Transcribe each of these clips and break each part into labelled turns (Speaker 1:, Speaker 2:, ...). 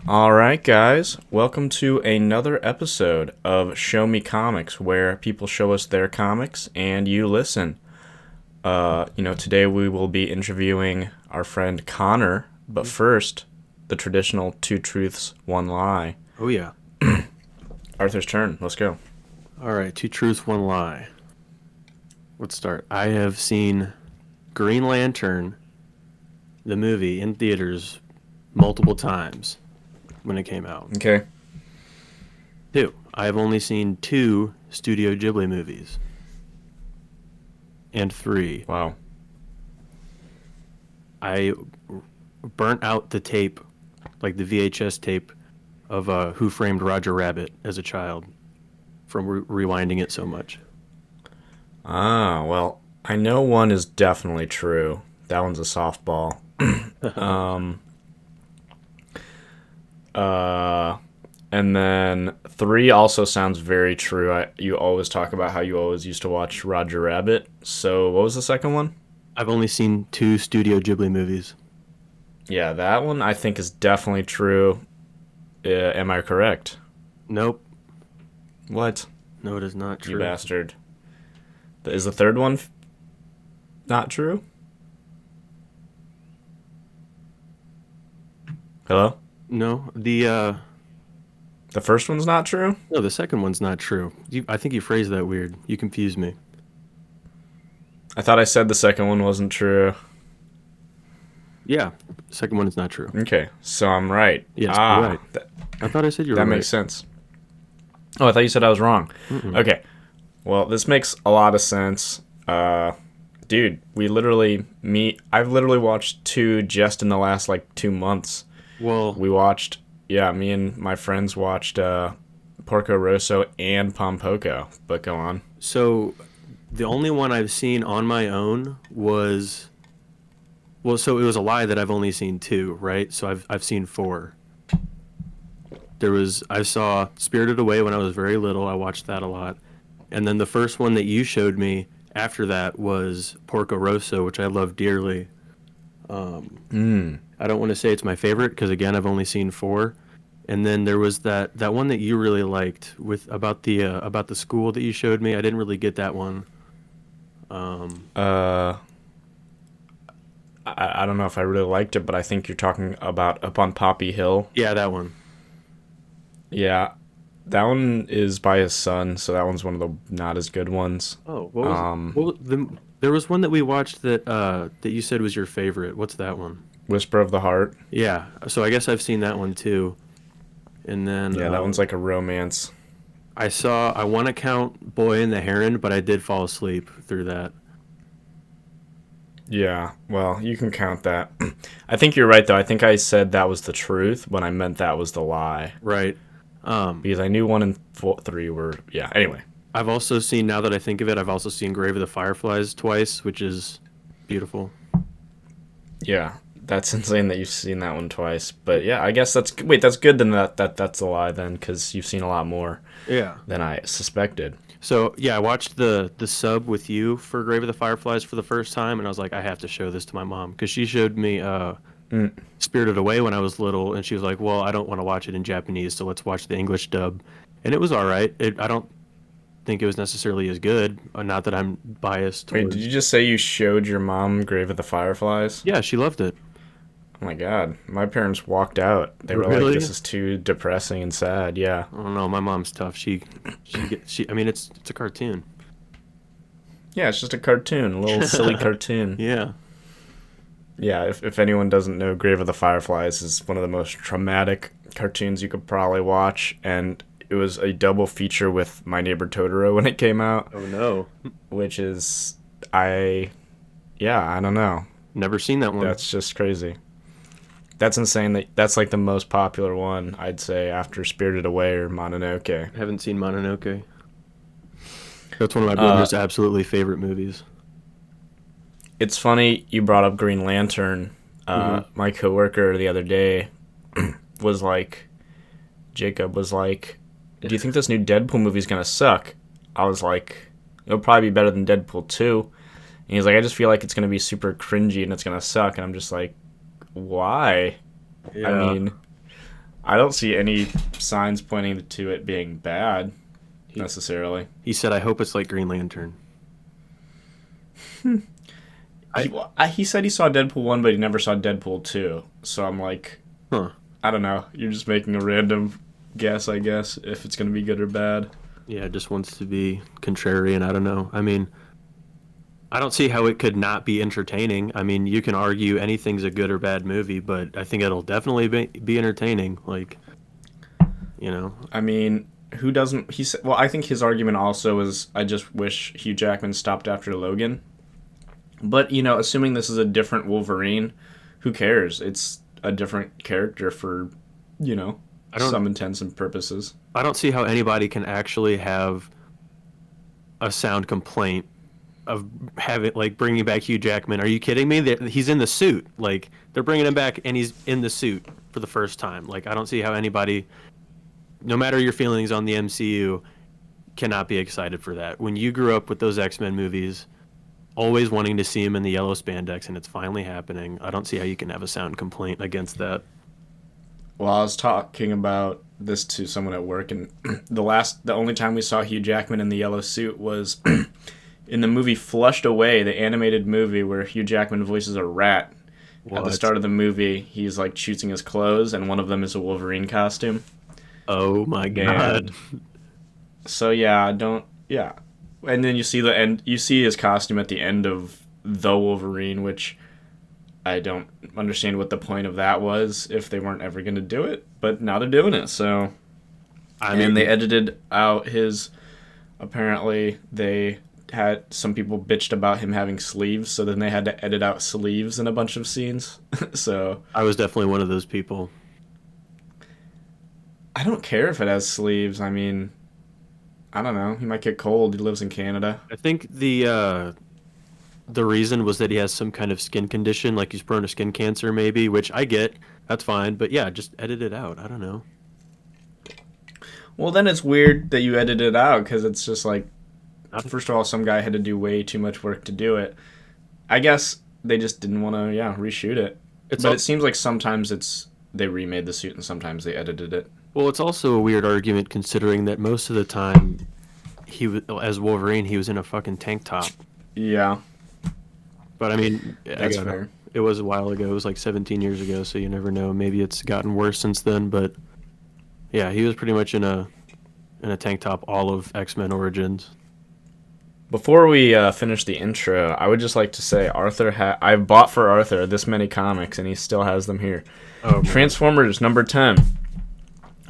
Speaker 1: All right, guys. Welcome to another episode of Show Me Comics, where people show us their comics and you listen. Today we will be interviewing our friend Connor, but first, the traditional two truths, one lie.
Speaker 2: Oh, yeah.
Speaker 1: Arthur's turn. Let's go.
Speaker 2: All right, two truths, one lie. Let's start. I have seen Green Lantern, the movie, in theaters multiple times when it came out.
Speaker 1: Okay.
Speaker 2: Two, I have only seen two Studio Ghibli movies. And three,
Speaker 1: Wow.
Speaker 2: I burnt out the tape, like the VHS tape, of Who Framed Roger Rabbit as a child from rewinding it so much.
Speaker 1: Ah, well, I know one is definitely true. That one's a softball. And then three also sounds very true. You always talk about how you always used to watch Roger Rabbit. So what was the second one?
Speaker 2: I've only seen two Studio Ghibli movies.
Speaker 1: Yeah, that one I think is definitely true. Am I correct?
Speaker 2: Nope.
Speaker 1: What?
Speaker 2: No, it is not true.
Speaker 1: You bastard. Is the third one not true? Hello?
Speaker 2: No,
Speaker 1: The first one's not true?
Speaker 2: no, the second one's not true. I think you phrased that weird. You confused me.
Speaker 1: I thought I said the second one wasn't true.
Speaker 2: Yeah, the second one is not true.
Speaker 1: Okay, so I'm right.
Speaker 2: Yes, you're right.
Speaker 1: That,
Speaker 2: I thought I said you were
Speaker 1: that
Speaker 2: right.
Speaker 1: makes sense. Oh, I thought you said I was wrong.
Speaker 2: Mm-mm.
Speaker 1: Okay. Well, this makes a lot of sense. Dude, I've literally watched two just in the last, 2 months.
Speaker 2: Well,
Speaker 1: Me and my friends watched Porco Rosso and Pompoko. But go on.
Speaker 2: so the only one I've seen on my own was, so it was a lie that I've only seen two, right? So I've seen four. I saw Spirited Away when I was very little. I watched that a lot. And then the first one that you showed me after that was Porco Rosso, which I love dearly. I don't want to say it's my favorite because again I've only seen four. And then there was that one that you really liked about the school that you showed me. I didn't really get that one.
Speaker 1: I don't know if I really liked it, but I think you're talking about Up on Poppy Hill.
Speaker 2: Yeah, that one.
Speaker 1: Yeah, that one is by his son, so that one's one of the not as good ones.
Speaker 2: Oh, there was one that we watched that you said was your favorite. What's that one?
Speaker 1: Whisper of the Heart.
Speaker 2: Yeah, so I guess I've seen that one too. And then
Speaker 1: Yeah, that one's like a romance.
Speaker 2: I want to count Boy and the Heron, but I did fall asleep through that.
Speaker 1: Yeah, well, you can count that. I think you're right, though. I think I said that was the truth when I meant that was the lie.
Speaker 2: Right.
Speaker 1: Because I knew one and three were... Yeah, anyway.
Speaker 2: I've also seen, now that I think of it, I've also seen Grave of the Fireflies twice, which is beautiful.
Speaker 1: Yeah, that's insane that you've seen that one twice. But yeah, I guess that's... Wait, that's good then that's a lie then, because you've seen a lot more than I suspected.
Speaker 2: So, yeah, I watched the sub with you for Grave of the Fireflies for the first time, and I was like, I have to show this to my mom, because she showed me Spirited Away when I was little, and she was like, well, I don't want to watch it in Japanese, so let's watch the English dub. And it was all right. I don't think it was necessarily as good, not that I'm biased
Speaker 1: Wait,
Speaker 2: towards...
Speaker 1: did you just say you showed your mom Grave of the Fireflies?
Speaker 2: Yeah, she loved it.
Speaker 1: Oh my god, my parents walked out. They were
Speaker 2: Really?
Speaker 1: like, this is too depressing and sad, yeah.
Speaker 2: I don't know, my mom's tough. I mean, it's a cartoon.
Speaker 1: Yeah, it's just a cartoon, a little silly cartoon.
Speaker 2: Yeah.
Speaker 1: Yeah, if anyone doesn't know, Grave of the Fireflies is one of the most traumatic cartoons you could probably watch, and it was a double feature with My Neighbor Totoro when it came out,
Speaker 2: Oh, no.
Speaker 1: which is, I don't know.
Speaker 2: Never seen that one.
Speaker 1: That's just crazy. That's insane. That's like the most popular one, I'd say, after Spirited Away or Mononoke.
Speaker 2: I haven't seen Mononoke. That's one of my brother's absolutely favorite movies.
Speaker 1: It's funny you brought up Green Lantern. My coworker the other day Jacob was like, do you think this new Deadpool movie's gonna suck? I was like, it'll probably be better than Deadpool 2. And he's like, I just feel like it's gonna be super cringy and it's gonna suck. And I'm just like, why?
Speaker 2: Yeah.
Speaker 1: I mean, I don't see any signs pointing to it being bad necessarily.
Speaker 2: He said, "I hope it's like Green Lantern."
Speaker 1: He said he saw Deadpool 1, but he never saw Deadpool 2. So I'm like,
Speaker 2: Huh.
Speaker 1: I don't know. You're just making a random guess, I guess, if it's going to be good or bad.
Speaker 2: Yeah, just wants to be contrarian. I don't know. I mean, I don't see how it could not be entertaining. I mean, you can argue anything's a good or bad movie, but I think it'll definitely be entertaining. Like, you know.
Speaker 1: I mean, who doesn't? He said, well, I think his argument also is, I just wish Hugh Jackman stopped after Logan. But, you know, assuming this is a different Wolverine, who cares? It's a different character for, you know, some intents and purposes.
Speaker 2: I don't see how anybody can actually have a sound complaint of having, like, bringing back Hugh Jackman. Are you kidding me? He's in the suit. Like, they're bringing him back and he's in the suit for the first time. Like, I don't see how anybody, no matter your feelings on the MCU, cannot be excited for that. When you grew up with those X-Men movies, always wanting to see him in the yellow spandex, and it's finally happening, I don't see how you can have a sound complaint against that.
Speaker 1: Well, I was talking about this to someone at work, and the only time we saw Hugh Jackman in the yellow suit was in the movie Flushed Away, the animated movie where Hugh Jackman voices a rat. What? At the start of the movie, he's like choosing his clothes, and one of them is a Wolverine costume.
Speaker 2: Oh my god!
Speaker 1: So yeah, and then you see you see his costume at the end of The Wolverine, which I don't understand what the point of that was if they weren't ever going to do it, but now they're doing it. So, and they edited out apparently they had some people bitched about him having sleeves, so then they had to edit out sleeves in a bunch of scenes. So
Speaker 2: I was definitely one of those people.
Speaker 1: I don't care if it has sleeves. I mean, I don't know. He might get cold. He lives in Canada.
Speaker 2: I think the reason was that he has some kind of skin condition, like he's prone to skin cancer, maybe, which I get. That's fine. But yeah, just edit it out. I don't know.
Speaker 1: Well, then it's weird that you edit it out because it's just like, first of all, some guy had to do way too much work to do it. I guess they just didn't want to, reshoot it. It seems like sometimes they remade the suit and sometimes they edited it.
Speaker 2: Well, it's also a weird argument considering that most of the time, as Wolverine, he was in a fucking tank top.
Speaker 1: Yeah.
Speaker 2: But I mean,
Speaker 1: that's fair.
Speaker 2: It was a while ago. It was like 17 years ago, so you never know. Maybe it's gotten worse since then. But yeah, he was pretty much in a tank top all of X-Men Origins.
Speaker 1: Before we finish the intro, I would just like to say I bought for Arthur this many comics, and he still has them here. Oh, Transformers number 10.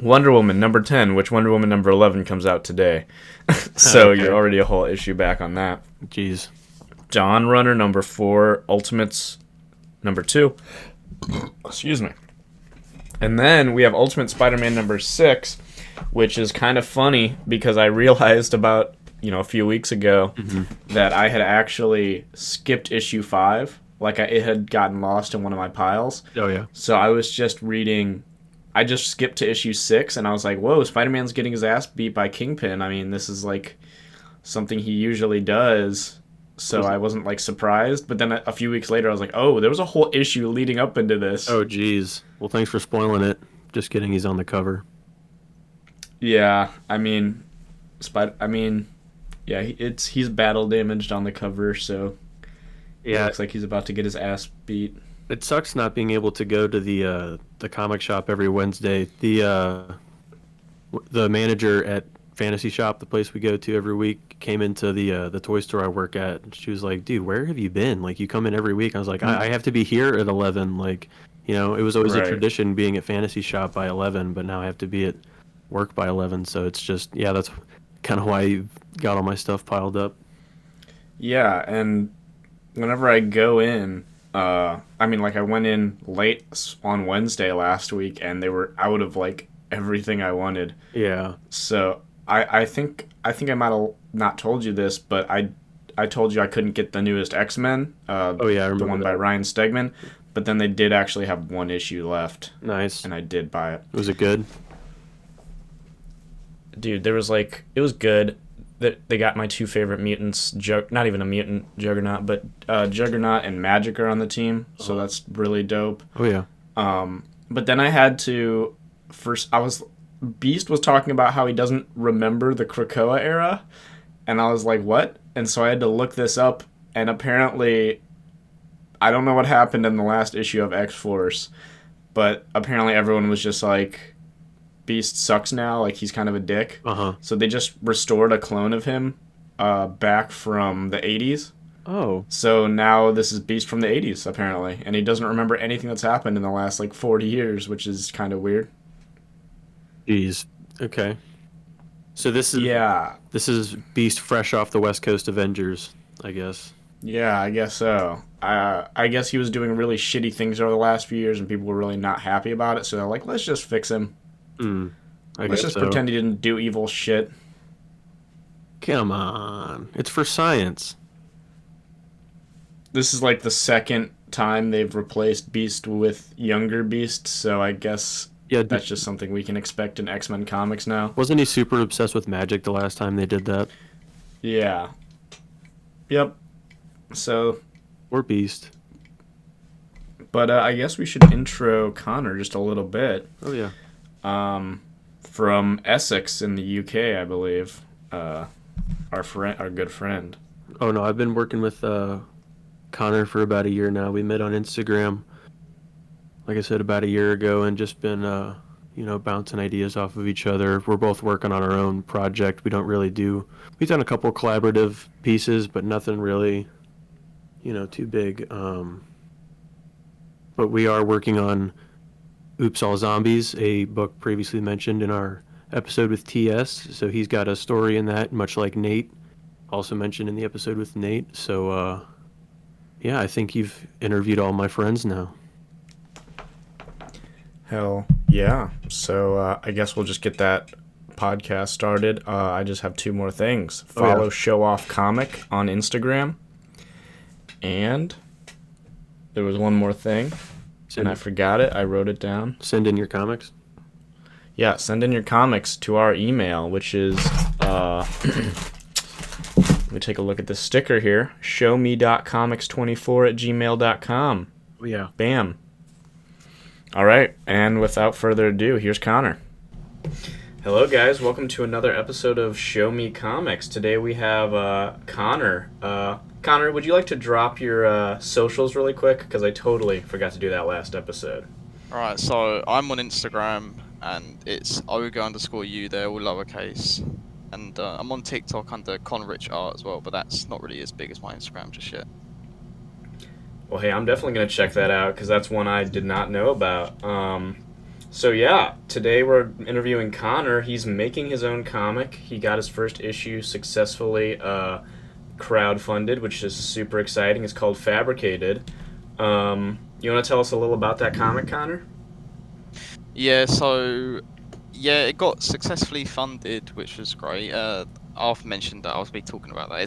Speaker 1: Wonder Woman number 10, which Wonder Woman number 11 comes out today. So okay. You're already a whole issue back on that.
Speaker 2: Jeez.
Speaker 1: Dawn Runner number 4, Ultimates number 2. Excuse me. And then we have Ultimate Spider-Man number 6, which is kind of funny because I realized about, a few weeks ago that I had actually skipped issue 5. Like it had gotten lost in one of my piles.
Speaker 2: Oh, yeah.
Speaker 1: So I was just reading... I just skipped to issue 6, and I was like, whoa, Spider-Man's getting his ass beat by Kingpin. I mean, this is, like, something he usually does, so I wasn't, like, surprised. But then a few weeks later, I was like, oh, there was a whole issue leading up into this.
Speaker 2: Oh, geez. Well, thanks for spoiling it. Just kidding, he's on the cover.
Speaker 1: Yeah, I mean, he's battle damaged on the cover, so it looks like he's about to get his ass beat.
Speaker 2: It sucks not being able to go to the comic shop every Wednesday. The manager at Fantasy Shop, the place we go to every week, came into the toy store I work at. And she was like, "Dude, where have you been? Like, you come in every week." I was like, "I have to be here at 11." Like, it was always a tradition being at Fantasy Shop by 11, but now I have to be at work by 11. So it's just, that's kind of why I got all my stuff piled up.
Speaker 1: Yeah, and whenever I go in. I went in late on Wednesday last week, and they were out of, like, everything I wanted.
Speaker 2: Yeah.
Speaker 1: So, I think I might have not told you this, but I told you I couldn't get the newest X-Men.
Speaker 2: I remember
Speaker 1: the one by Ryan Stegman. But then they did actually have one issue left.
Speaker 2: Nice.
Speaker 1: And I did buy it.
Speaker 2: Was it good?
Speaker 1: Dude, it was good. They got my two favorite mutants, not even a mutant, Juggernaut, but Juggernaut and Magic are on the team, so that's really dope.
Speaker 2: Oh, yeah.
Speaker 1: But then I had to first I was Beast was talking about how he doesn't remember the Krakoa era, and I was like, what? And so I had to look this up, and apparently, I don't know what happened in the last issue of X-Force, but apparently everyone was just like, Beast sucks now, like he's kind of a dick.
Speaker 2: Uh-huh.
Speaker 1: So they just restored a clone of him back from the 80s.
Speaker 2: Oh.
Speaker 1: So now this is Beast from the 80s, apparently, and he doesn't remember anything that's happened in the last, like, 40 years, which is kind of weird.
Speaker 2: Jeez. Okay. So this is Beast fresh off the West Coast Avengers, I guess.
Speaker 1: Yeah, I guess so. I guess he was doing really shitty things over the last few years, and people were really not happy about it. So they're like, let's just fix him. Let's just pretend he didn't do evil shit.
Speaker 2: Come on, it's for science.
Speaker 1: This is like the second time they've replaced Beast with younger Beast, so I guess that's just something we can expect in X-Men comics now.
Speaker 2: Wasn't he super obsessed with magic the last time they did that?
Speaker 1: Yeah. Yep. So.
Speaker 2: Or Beast.
Speaker 1: But I guess we should intro Connor just a little bit.
Speaker 2: Oh, yeah.
Speaker 1: From Essex in the UK, I believe. Our good friend.
Speaker 2: Oh, no, I've been working with Connor for about a year now. We met on Instagram, like I said, about a year ago, and just been, bouncing ideas off of each other. We're both working on our own project. We've done a couple collaborative pieces, but nothing really, too big. But we are working on Oops All Zombies, a book previously mentioned in our episode with TS. So he's got a story in that, much like Nate, also mentioned in the episode with Nate. So, I think you've interviewed all my friends now.
Speaker 1: Hell yeah. So I guess we'll just get that podcast started. I just have two more things. Follow Show Off Comic on Instagram. And there was one more thing. And I forgot it. I wrote it down.
Speaker 2: Send in your comics?
Speaker 1: Yeah, send in your comics to our email, which is, let me take a look at this sticker here, showme.comics24@gmail.com.
Speaker 2: Oh, yeah.
Speaker 1: Bam. All right, and without further ado, here's Connor. Hello, guys. Welcome to another episode of Show Me Comics. Today we have Connor. Connor, would you like to drop your socials really quick? Because I totally forgot to do that last episode.
Speaker 3: Alright, so I'm on Instagram, and it's Oga_U there, all lowercase. And I'm on TikTok under ConRichArt as well, but that's not really as big as my Instagram just yet.
Speaker 1: Well, hey, I'm definitely going to check that out, because that's one I did not know about. So yeah, today we're interviewing Connor. He's making his own comic. He got his first issue successfully crowdfunded, which is super exciting. It's called Fabricated. You want to tell us a little about that comic, Connor?
Speaker 3: Yeah, so it got successfully funded, which was great. I've mentioned that I'll be talking about that. I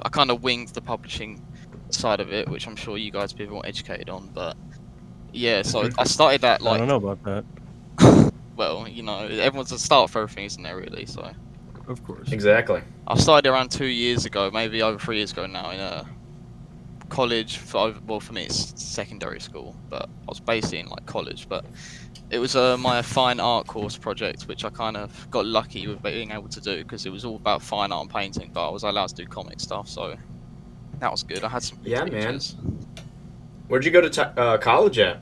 Speaker 3: kind of winged the publishing side of it, which I'm sure you guys will be more educated on. But yeah, so I started that
Speaker 2: I don't know about that.
Speaker 3: Well, everyone's a start for everything, isn't there? Really, so.
Speaker 2: Of course.
Speaker 1: Exactly.
Speaker 3: I started around 2 years ago, maybe over 3 years ago now, in a college. For me it's secondary school, but I was basically in like college. But it was my fine art course project, which I kind of got lucky with being able to do, because it was all about fine art and painting, but I was allowed to do comic stuff, so that was good. I had some good teachers.
Speaker 1: Man. Where'd you go to college at?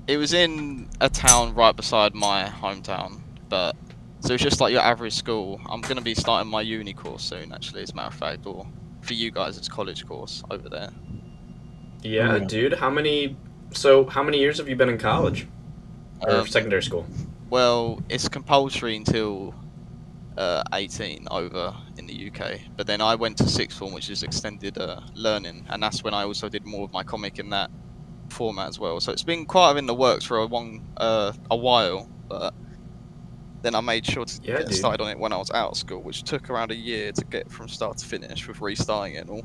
Speaker 3: It was in a town right beside my hometown, but. So it's just like your average school. I'm going to be starting my uni course soon, actually, as a matter of fact. Or for you guys, it's college course over there.
Speaker 1: Yeah, dude. How many years have you been in college? Or secondary school?
Speaker 3: Well, it's compulsory until 18 over in the UK. But then I went to sixth form, which is extended learning. And that's when I also did more of my comic in that format as well. So it's been quite in the works for a while. But then I made sure to get started on it when I was out of school, which took around a year to get from start to finish with restarting it and all.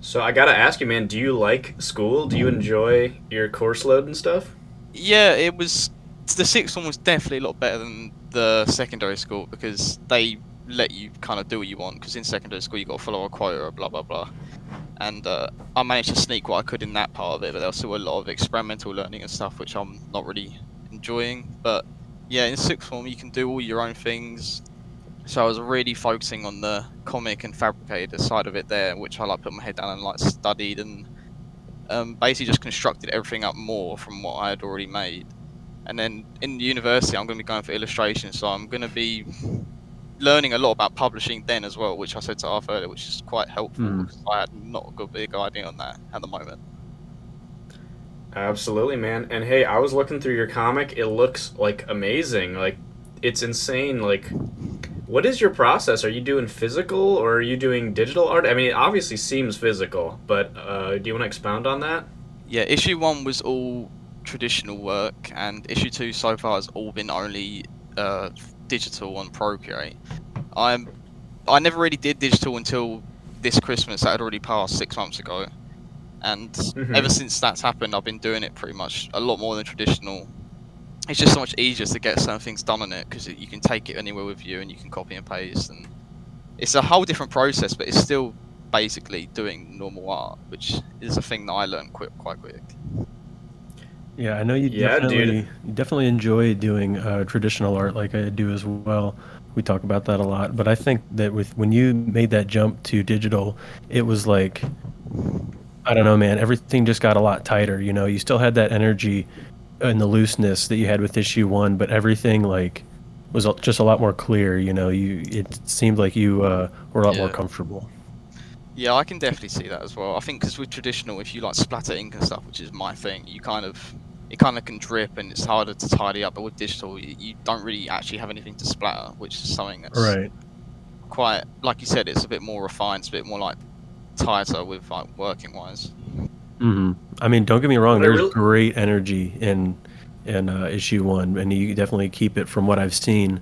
Speaker 1: So I gotta ask you, man, do you like school? Do you enjoy your course load and stuff?
Speaker 3: Yeah, the sixth one was definitely a lot better than the secondary school, because they let you kind of do what you want, because in secondary school you got to follow a quota, blah blah blah. and I managed to sneak what I could in that part of it. But there was still a lot of experimental learning and stuff, which I'm not really enjoying. But yeah, in sixth form, you can do all your own things. So I was really focusing on the comic and fabricator side of it there, which I like put my head down and like studied and basically just constructed everything up more from what I had already made. And then in university, I'm going to be going for illustration, so I'm going to be learning a lot about publishing then as well, which I said to Arthur earlier, which is quite helpful because I had not a good big idea on that at the moment.
Speaker 1: Absolutely, man. And hey, I was looking through your comic. It looks like amazing. Like, it's insane. Like, what is your process? Are you doing physical or are you doing digital art? I mean, it obviously seems physical, but do you want to expound on that?
Speaker 3: Yeah, issue 1 was all traditional work, and issue 2 so far has all been only digital on Procreate. I never really did digital until this Christmas that had already passed 6 months ago. And ever since that's happened, I've been doing it pretty much a lot more than traditional. It's just so much easier to get certain things done on it because you can take it anywhere with you and you can copy and paste. And it's a whole different process, but it's still basically doing normal art, which is a thing that I learned quite quick.
Speaker 2: Yeah, I know you
Speaker 1: Yeah, dude.
Speaker 2: definitely enjoy doing traditional art like I do as well. We talk about that a lot, but I think that when you made that jump to digital, it was like, I don't know, man, everything just got a lot tighter. You know, you still had that energy and the looseness that you had with issue 1, but everything like was just a lot more clear. You know, it seemed like you were a lot more
Speaker 3: Yeah.
Speaker 2: comfortable.
Speaker 3: Yeah, I can definitely see that as well. I think because with traditional, if you like splatter ink and stuff, which is my thing, it kind of can drip and it's harder to tidy up. But with digital, you don't really actually have anything to splatter, which is something that's
Speaker 2: Right.
Speaker 3: quite, like you said, it's a bit more refined, it's a bit more like tighter with like working wise.
Speaker 2: I mean, don't get me wrong.
Speaker 1: What I
Speaker 2: There's
Speaker 1: really
Speaker 2: great energy in issue 1, and you definitely keep it from what I've seen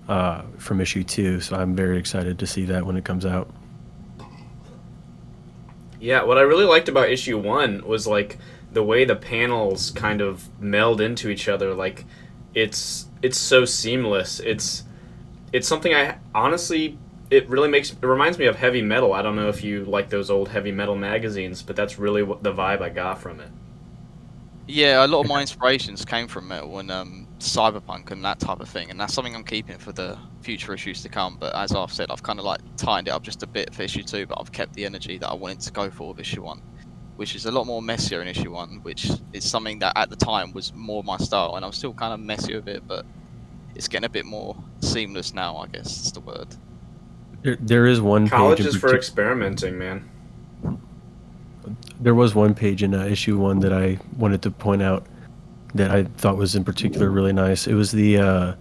Speaker 2: from issue 2. So I'm very excited to see that when it comes out.
Speaker 1: Yeah, what I really liked about issue 1 was like the way the panels kind of meld into each other. Like, it's so seamless. It's something I honestly, it reminds me of heavy metal. I don't know if you like those old heavy metal magazines, but that's really what the vibe I got from it.
Speaker 3: Yeah, a lot of my inspirations came from metal and cyberpunk and that type of thing, and that's something I'm keeping for the future issues to come. But as I've said, I've kind of like tightened it up just a bit for issue 2, but I've kept the energy that I wanted to go for with issue 1, which is a lot more messier in issue 1, which is something that at the time was more my style, and I'm still kind of messy with it, but it's getting a bit more seamless now, I guess is the word.
Speaker 2: There is one page
Speaker 1: College
Speaker 2: in
Speaker 1: is for
Speaker 2: particular.
Speaker 1: experimenting, man.
Speaker 2: There was one page in issue 1 that I wanted to point out that I thought was in particular really nice. It was the I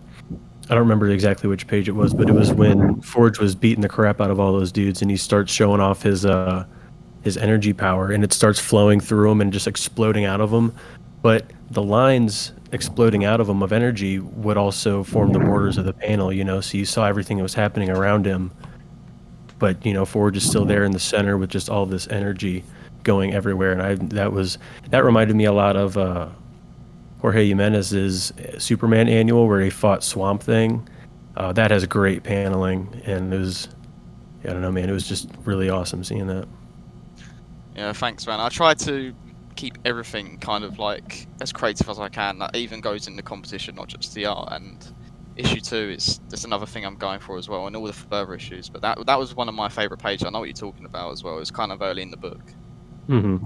Speaker 2: don't remember exactly which page it was, but it was when Forge was beating the crap out of all those dudes, and he starts showing off his energy power, and it starts flowing through him and just exploding out of him. But the lines exploding out of him of energy would also form the borders of the panel, you know. So you saw everything that was happening around him, but you know, Forge is still there in the center with just all this energy going everywhere. And that reminded me a lot of Jorge Jimenez's Superman annual where he fought Swamp Thing. That has great paneling, and I don't know, man, it was just really awesome seeing that.
Speaker 3: Yeah, thanks, man. I try to keep everything kind of like as creative as I can. That even goes in the competition, not just the art. And issue 2 is just another thing I'm going for as well, and all the further issues. But that was one of my favorite pages. I know what you're talking about as well. It's kind of early in the book.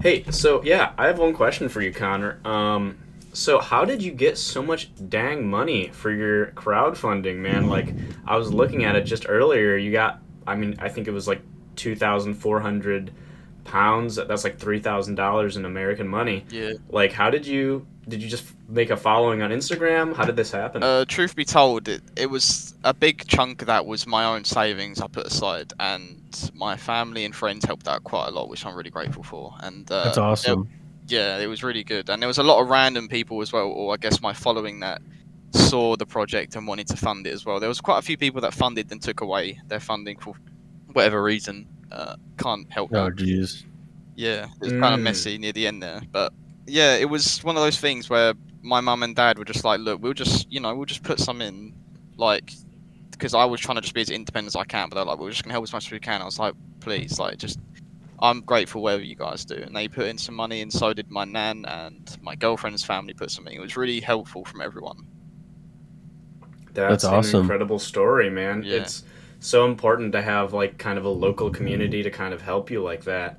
Speaker 1: Hey, so yeah, I have one question for you, Connor. So how did you get so much dang money for your crowdfunding, man? Like, I was looking at it just earlier. You got, I mean, I think it was like £2,400. That's like $3,000 in American money.
Speaker 3: Yeah.
Speaker 1: Like, how did you just make a following on Instagram? How did this happen?
Speaker 3: Truth be told, it was a big chunk of that was my own savings I put aside, and my family and friends helped out quite a lot, which I'm really grateful for. And
Speaker 2: That's awesome.
Speaker 3: yeah, it was really good. And there was a lot of random people as well, or I guess my following that saw the project and wanted to fund it as well. There was quite a few people that funded and took away their funding for whatever reason. Can't help
Speaker 2: Oh,
Speaker 3: that.
Speaker 2: geez.
Speaker 3: Yeah, it was kind of messy near the end there, but yeah, it was one of those things where my mum and dad were just like, "Look, we'll just put some in, like, because I was trying to just be as independent as I can, but they're like, we're just gonna help as much as we can." I was like, "Please, like, just I'm grateful whatever you guys do. And they put in some money, and so did my nan and my girlfriend's family put something. It was really helpful from everyone.
Speaker 2: That's
Speaker 1: That's an
Speaker 2: awesome.
Speaker 1: incredible story, man.
Speaker 3: Yeah.
Speaker 1: It's so important to have like kind of a local community to kind of help you like that.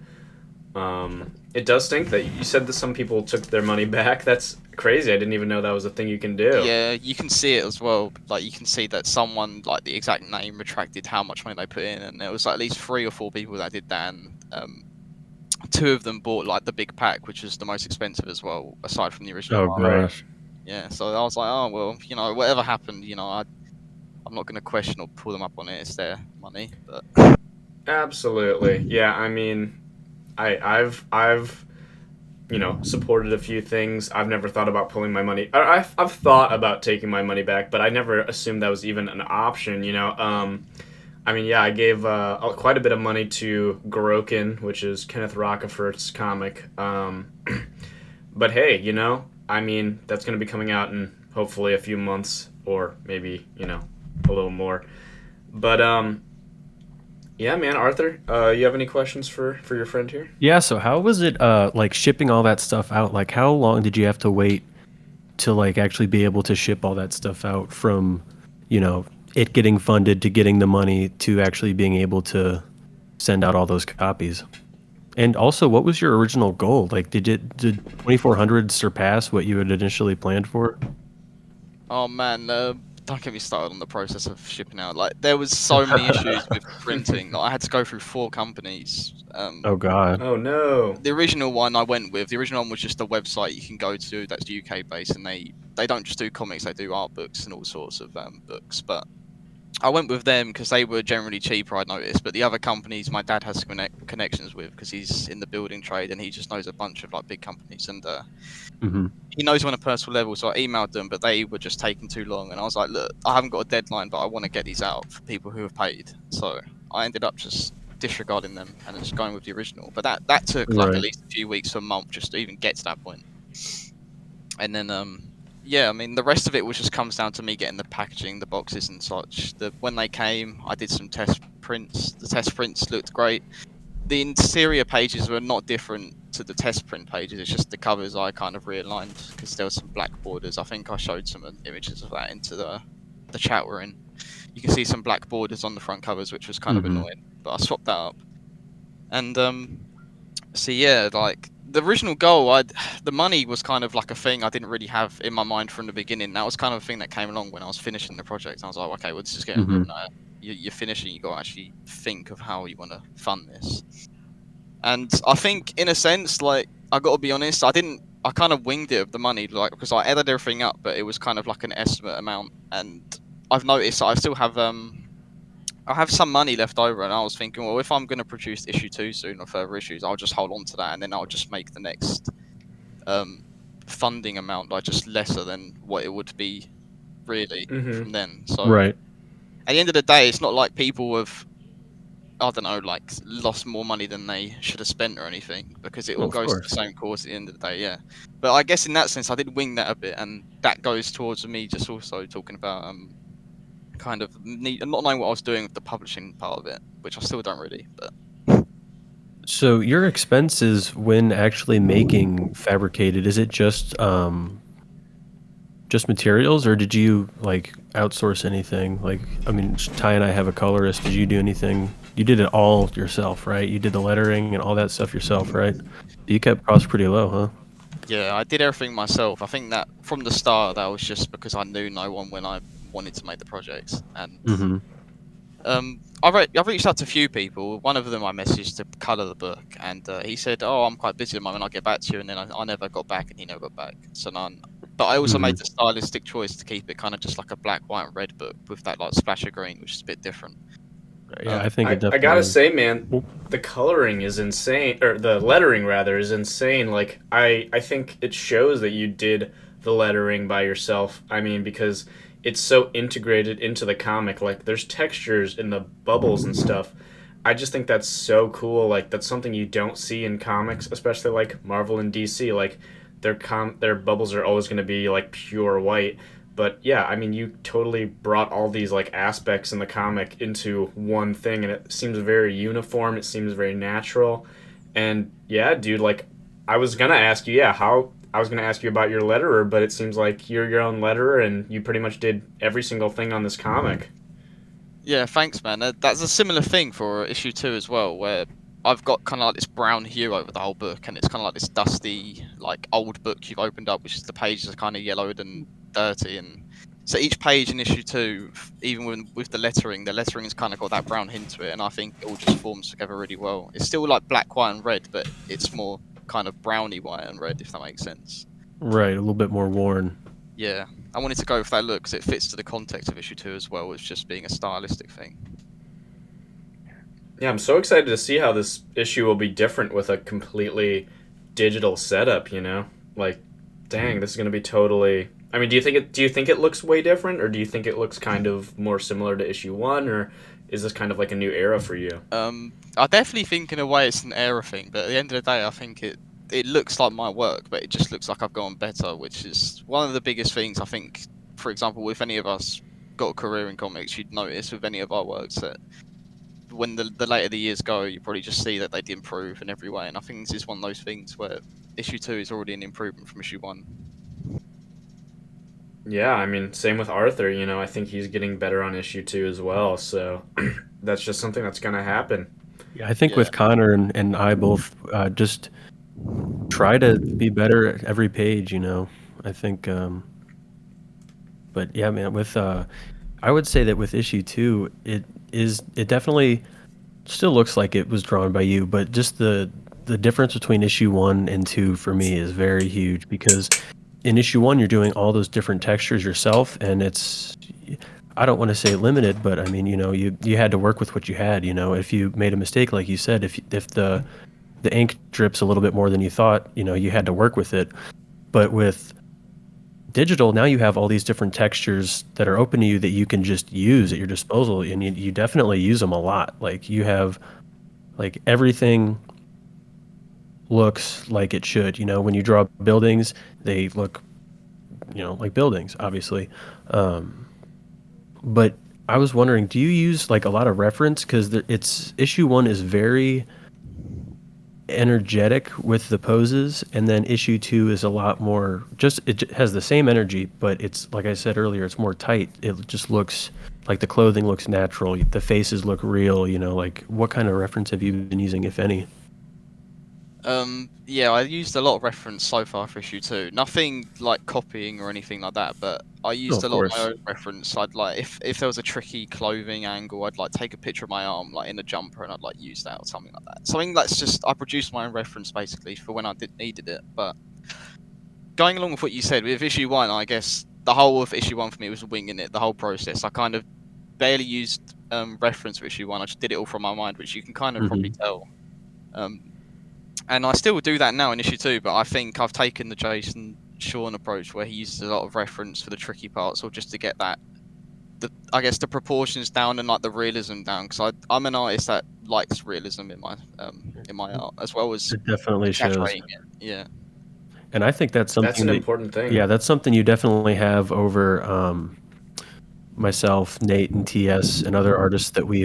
Speaker 1: It does stink that you said that some people took their money back. That's crazy. I didn't even know that was a thing you can do.
Speaker 3: Yeah, you can see it as well. Like you can see that someone like the exact name retracted how much money they put in, and there was like, at least 3 or 4 people that did that. And 2 of them bought like the big pack, which was the most expensive as well, aside from the original
Speaker 2: Oh
Speaker 3: one.
Speaker 1: Right.
Speaker 2: gosh.
Speaker 3: Yeah, so I was like, oh well, whatever happened, I'm not gonna question or pull them up on it. It's their money, but
Speaker 1: Absolutely. Yeah, I mean, I've supported a few things. I've never thought about pulling my money. I've thought about taking my money back, but I never assumed that was even an option. I mean, yeah, I gave quite a bit of money to Gorokin, which is Kenneth Rockefeller's comic. But hey, I mean, that's going to be coming out in hopefully a few months, or maybe a little more. But yeah, man, Arthur, you have any questions for your friend here?
Speaker 2: Yeah, so how was it like shipping all that stuff out? Like how long did you have to wait to like actually be able to ship all that stuff out from, it getting funded to getting the money to actually being able to send out all those copies? And also, what was your original goal? Like did 2400 surpass what you had initially planned for?
Speaker 3: oh man, don't get me started on the process of shipping out. Like there was so many issues with printing. Like, I had to go through 4 companies.
Speaker 2: Oh god.
Speaker 1: Oh no.
Speaker 3: The original one I went with, the original one was just a website you can go to that's UK based, and they don't just do comics, they do art books and all sorts of books. But I went with them because they were generally cheaper, I noticed. But the other companies, my dad has connections with because he's in the building trade and he just knows a bunch of like big companies, and
Speaker 2: Hmm.
Speaker 3: he knows them on a personal level. So I emailed them, but they were just taking too long. And I was like, look, I haven't got a deadline, but I want to get these out for people who have paid. So I ended up just disregarding them and just going with the original. But that took like at
Speaker 2: Right.
Speaker 3: least a few weeks to a month just to even get to that point. And then yeah, I mean the rest of it was just comes down to me getting the packaging, the boxes and such. When they came, I did some test prints. The test prints looked great. The interior pages were not different to the test print pages. It's just the covers I kind of realigned because there were some black borders. I think I showed some images of that into the chat we're in. You can see some black borders on the front covers, which was kind of
Speaker 2: Hmm.
Speaker 3: annoying. But I swapped that up. And so yeah, like the original goal, the money was kind of like a thing I didn't really have in my mind from the beginning. That was kind of a thing that came along when I was finishing the project. I was like, okay, well this is getting
Speaker 2: Hmm.
Speaker 3: you're finishing. You got to actually think of how you want to fund this. And I think, in a sense, like I got to be honest, I kind of winged it of the money, like because I added everything up, but it was kind of like an estimate amount. And I've noticed I still have I have some money left over, and I was thinking, well, if I'm going to produce issue 2 soon or further issues, I'll just hold on to that, and then I'll just make the next um, funding amount like just lesser than what it would be really
Speaker 1: Mm-hmm.
Speaker 3: from then. So
Speaker 2: Right.
Speaker 3: at the end of the day, it's not like people have, I don't know, like lost more money than they should have spent or anything, because it
Speaker 2: Well,
Speaker 3: all
Speaker 2: of
Speaker 3: goes to the
Speaker 2: course.
Speaker 3: same cause at the end of the day. Yeah, but I guess in that sense, I did wing that a bit, and that goes towards me just also talking about kind of not knowing what I was doing with the publishing part of it, which I still don't really. But
Speaker 2: So your expenses when actually making fabricated, is it just materials, or did you like outsource anything? Like, I mean, Ty and I have a colorist. Did you do anything? You did it all yourself, right? You did the lettering and all that stuff yourself, right? You kept costs pretty low, huh?
Speaker 3: yeah, I did everything myself. I think that from the start, that was just because I knew no one when I wanted to make the projects, and
Speaker 2: Mm-hmm.
Speaker 3: I reached out to a few people. One of them I messaged to colour the book, and he said, "Oh, I'm quite busy at the moment. I'll get back to you." And then I never got back, and he never got back. So none. But I also
Speaker 2: Mm-hmm.
Speaker 3: made the stylistic choice to keep it kind of just like a black, white, and red book with that like splash of green, which is a bit different.
Speaker 2: Yeah,
Speaker 3: Um,
Speaker 2: I think it
Speaker 1: I gotta
Speaker 2: definitely.
Speaker 1: say, man,
Speaker 2: Well,
Speaker 1: the coloring is insane, or the lettering rather is insane. Like I think it shows that you did the lettering by yourself. I mean, because it's so integrated into the comic. Like there's textures in the bubbles and stuff. I just think that's so cool. Like that's something you don't see in comics, especially like Marvel and DC. Like their bubbles are always going to be like pure white. But yeah, I mean, you totally brought all these like aspects in the comic into one thing, and it seems very uniform. It seems very natural, And yeah, dude, like I was gonna ask you, yeah, how I was gonna ask you about your letterer, but it seems like you're your own letterer, and you pretty much did every single thing on this comic.
Speaker 3: Yeah, thanks, man. That's a similar thing for issue 2 as well, where I've got kind of like this brown hue over the whole book, and it's kind of like this dusty, like old book you've opened up, which is the pages are kind of yellowed and dirty, and so each page in issue 2, even with the lettering has kind of got that brown hint to it, and I think it all just forms together really well. It's still like black, white, and red, but it's more kind of browny white and red, if that makes sense.
Speaker 2: Right, a little bit more worn.
Speaker 3: Yeah, I wanted to go for that look because it fits to the context of issue 2 as well, as just being a stylistic thing.
Speaker 1: Yeah, I'm so excited to see how this issue will be different with a completely digital setup. Like, dang, this is gonna be totally. I mean, do you think it looks way different, or do you think it looks kind of more similar to issue 1, or is this kind of like a new era for you?
Speaker 3: I definitely think in a way it's an era thing, but at the end of the day, I think it looks like my work, but it just looks like I've gone better, which is one of the biggest things I think. For example, if any of us got a career in comics, you'd notice with any of our works that when the later the years go, you probably just see that they'd improve in every way. And I think this is one of those things where issue 2 is already an improvement from issue 1.
Speaker 1: Yeah, I mean, same with Arthur. I think he's getting better on issue 2 as well. So that's just something that's gonna happen.
Speaker 2: Yeah, I think
Speaker 3: Yeah,
Speaker 2: with Connor and I both just try to be better at every page, I think, but yeah, man, I would say that with issue 2, it definitely still looks like it was drawn by you, but just the difference between issue 1 and 2 for me is very huge because in issue 1 you're doing all those different textures yourself, and I don't want to say limited, but I mean, you had to work with what you had. If you made a mistake, like you said, if the ink drips a little bit more than you thought, you had to work with it. But with digital, now you have all these different textures that are open to you that you can just use at your disposal, and you definitely use them a lot. Like you have, like, everything looks like it should. When you draw buildings, they look, like buildings, obviously. But I was wondering, do you use like a lot of reference? Because it's issue 1 is very energetic with the poses, and then issue 2 is a lot more, just it has the same energy, but it's like I said earlier, it's more tight. It just looks like the clothing looks natural, the faces look real. Like, what kind of reference have you been using, if any?
Speaker 3: Yeah, I used a lot of reference so far for issue 2. Nothing like copying or anything like that, but I
Speaker 2: Oh,
Speaker 3: used
Speaker 2: of
Speaker 3: a lot of my
Speaker 2: course.
Speaker 3: own reference. I'd like if there was a tricky clothing angle, I'd like take a picture of my arm like in a jumper and I'd like use that or something like that. Something that's just I produced my own reference basically for when I needed it. But going along with what you said with issue 1, I guess the whole of issue 1 for me was winging it. The whole process, I kind of barely used reference for issue 1. I just did it all from my mind, which you can kind of probably
Speaker 2: Hmm.
Speaker 3: tell. Um, and I still do that now in issue 2, but I think I've taken the Jason Shawn approach where he uses a lot of reference for the tricky parts, or just to get I guess the proportions down and like the realism down. Because I'm an artist that likes realism in my art as well as
Speaker 2: It definitely shows.
Speaker 3: exaggerating it. Yeah.
Speaker 2: And I think that's
Speaker 1: That's
Speaker 2: something
Speaker 1: an
Speaker 2: that,
Speaker 1: important thing.
Speaker 2: yeah, that's something you definitely have over myself, Nate, and TS, and other artists that we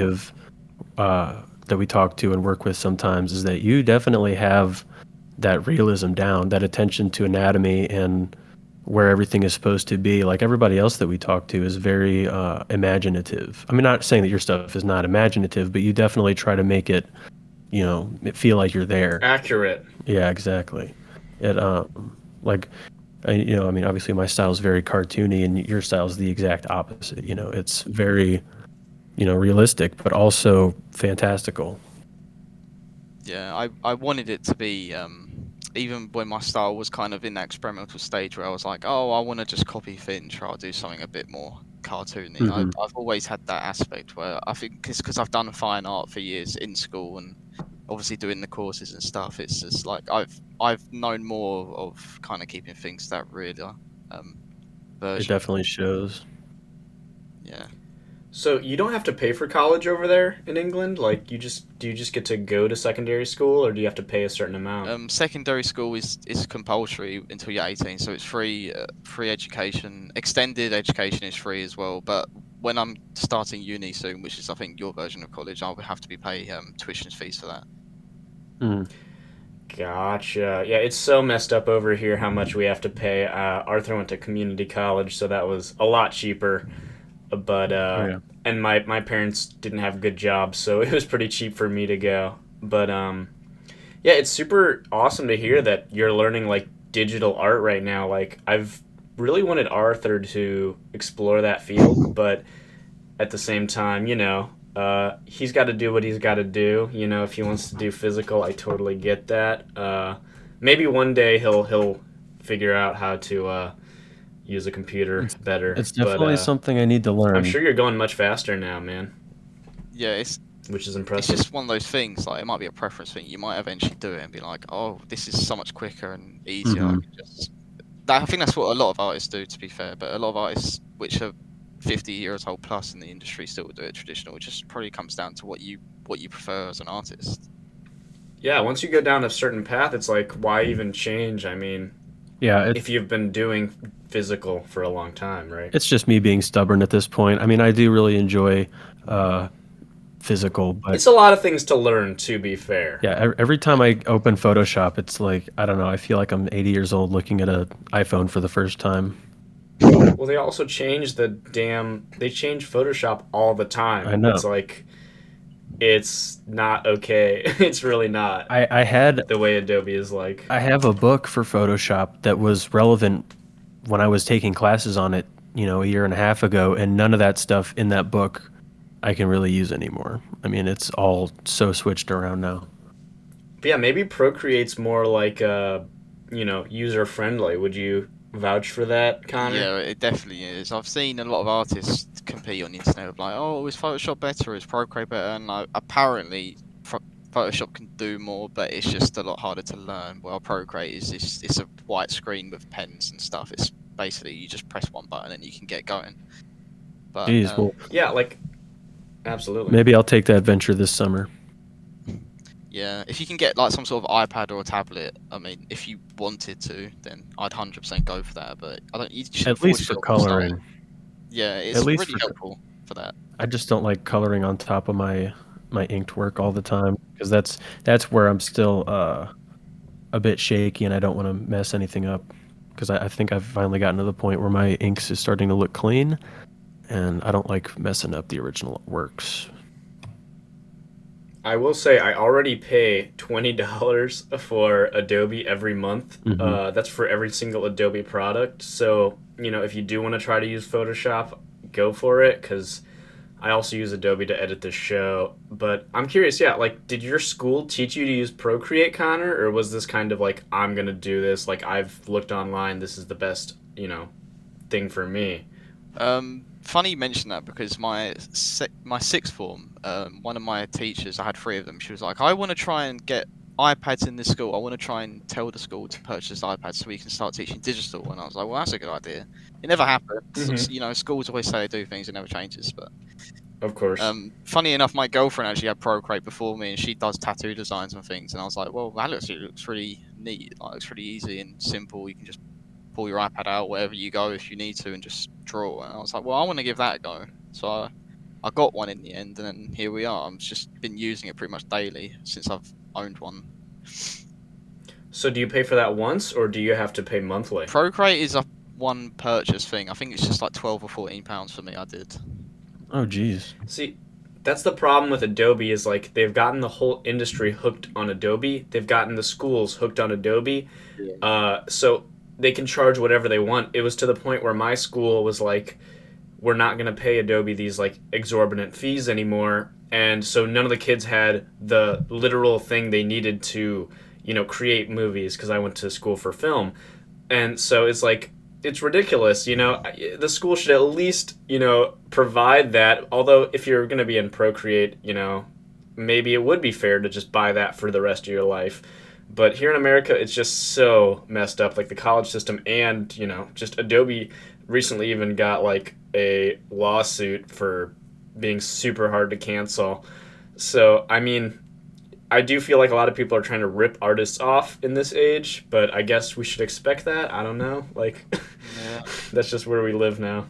Speaker 2: talk to and work with sometimes, is that you definitely have that realism down, that attention to anatomy and where everything is supposed to be. Like everybody else that we talk to is very imaginative. I mean, not saying that your stuff is not imaginative, but you definitely try to make it, it feel like you're there.
Speaker 1: Accurate.
Speaker 2: Yeah, exactly. It like I mean, obviously my style is very cartoony, and your style is the exact opposite. It's very, realistic, but also fantastical.
Speaker 3: Yeah, I wanted it to be even when my style was kind of in that experimental stage where I was like, oh, I want to just copy Finch, or I'll do something a bit more cartoony.
Speaker 2: Hmm.
Speaker 3: I've always had that aspect where I think it's because I've done fine art for years in school and obviously doing the courses and stuff. It's just like I've known more of kind of keeping things that real um
Speaker 2: It
Speaker 3: version.
Speaker 2: definitely shows.
Speaker 3: Yeah.
Speaker 1: So you don't have to pay for college over there in England? Like do you just get to go to secondary school, or do you have to pay a certain amount?
Speaker 3: Secondary school is compulsory until you're 18, so it's free education. Extended education is free as well. But when I'm starting uni soon, which is I think your version of college, I'll have to be pay tuition fees for that.
Speaker 2: Mm.
Speaker 1: Gotcha. Yeah, it's so messed up over here how much we have to pay. Arthur went to community college, so that was a lot cheaper. But
Speaker 2: Oh yeah.
Speaker 1: and my parents didn't have good jobs, so it was pretty cheap for me to go. But yeah, it's super awesome to hear that you're learning like digital art right now. Like I've really wanted Arthur to explore that field, but at the same time, he's got to do what he's got to do. If he wants to do physical, I totally get that. Maybe one day he'll figure out how to use a computer
Speaker 2: It's
Speaker 1: better.
Speaker 2: it's
Speaker 1: But
Speaker 2: definitely something I need to
Speaker 1: I'm
Speaker 2: learn.
Speaker 1: sure you're going much faster now, man,
Speaker 3: Yeah,
Speaker 1: which is
Speaker 3: it's
Speaker 1: impressive.
Speaker 3: just one of those things. Like it might be a preference thing. You might eventually do it and be like, oh, this is so much quicker and easier. I
Speaker 2: Hmm.
Speaker 3: can just. I think that's what a lot of artists do, to be fair. But a lot of artists which are 50 years old plus in the industry still do it traditional. It just probably comes down to what you prefer as an artist.
Speaker 1: Yeah, once you go down a certain path, it's like, why even change? I mean,
Speaker 2: Yeah,
Speaker 1: if you've been doing physical for a long time, right?
Speaker 2: it's just me being stubborn at this point. I mean, I do really enjoy uh, physical, but
Speaker 1: It's a lot of things to learn, to be fair.
Speaker 2: yeah, every time I open Photoshop, it's like I don't know. I feel like I'm 80 years old looking at an iPhone for the first time.
Speaker 1: Well, they also change they change Photoshop all the
Speaker 2: I
Speaker 1: time.
Speaker 2: know.
Speaker 1: It's like, it's not okay. It's really not
Speaker 2: I had
Speaker 1: the way Adobe is like.
Speaker 2: I have a book for Photoshop that was relevant when I was taking classes on it, a year and a half ago, and none of that stuff in that book I can really use anymore. I mean, it's all so switched around now.
Speaker 1: But yeah, maybe Procreate's more like, user friendly. Would you vouch for that, Connor?
Speaker 3: Yeah, it definitely is. I've seen a lot of artists compete on the internet of like, oh, is Photoshop better? Is Procreate better? And apparently, Photoshop can do more, but it's just a lot harder to learn. Well, Procreate is it's a white screen with pens and stuff. It's basically you just press one button and you can get going. But
Speaker 2: Geez, well,
Speaker 1: Yeah, like, absolutely.
Speaker 2: maybe I'll take that venture this summer.
Speaker 3: yeah, if you can get like some sort of iPad or a tablet, I mean, if you wanted to, then I'd 100% go for that. But I don't. You shouldn't
Speaker 2: At
Speaker 3: force
Speaker 2: least for
Speaker 3: yourself to start.
Speaker 2: coloring.
Speaker 3: Yeah,
Speaker 2: At
Speaker 3: it's
Speaker 2: least
Speaker 3: really
Speaker 2: for
Speaker 3: helpful for that.
Speaker 2: I just don't like coloring on top of my inked work all the time because that's where I'm still a bit shaky and I don't want to mess anything up because I think I've finally gotten to the point where my inks is starting to look clean and I don't like messing up the original works.
Speaker 1: I will say I already pay $20 for Adobe every month.
Speaker 2: Hmm.
Speaker 1: That's for every single Adobe product. So, if you do want to try to use Photoshop, go for it, because I also use Adobe to edit this show. But I'm curious, yeah, like, did your school teach you to use Procreate, Connor? Or was this kind of like, I'm going to do this? Like, I've looked online, this is the best, thing for me?
Speaker 3: Funny you mention that because my sixth form, one of my teachers, I had three of them. She was like, I want to try and get iPads in this school. I want to try and tell the school to purchase iPads so we can start teaching digital. And I was like, well, that's a good idea. It never happens.
Speaker 1: Mm-hmm.
Speaker 3: Schools always say they do things, it never changes. But
Speaker 1: Of course.
Speaker 3: funny enough, my girlfriend actually had Procreate before me, and she does tattoo designs and things. And I was like, well, that looks really neat. Like, it's really easy and simple. You can just pull your iPad out wherever you go if you need to and just draw. And I was like, well, I want to give that a go. So I got one in the end, and then here we are. I've just been using it pretty much daily since I've owned one.
Speaker 1: So do you pay for that once, or do you have to pay monthly?
Speaker 3: Procreate is a one purchase thing. I think it's just like £12 or £14 for me. I did.
Speaker 2: Oh geez.
Speaker 1: See, that's the problem with Adobe is like they've gotten the whole industry hooked on Adobe. They've gotten the schools hooked on Adobe.
Speaker 3: Yeah.
Speaker 1: So they can charge whatever they want. It was to the point where my school was like, we're not going to pay Adobe these like exorbitant fees anymore. And so none of the kids had the literal thing they needed to, create movies because I went to school for film. And so it's like, it's ridiculous, the school should at least, provide that. Although if you're going to be in Procreate, maybe it would be fair to just buy that for the rest of your life. But here in America, it's just so messed up, like the college system, and just Adobe recently even got like a lawsuit for being super hard to cancel. So I mean, I do feel like a lot of people are trying to rip artists off in this age, but I guess we should expect that. I don't know, like
Speaker 3: Yeah.
Speaker 1: that's just where we live now.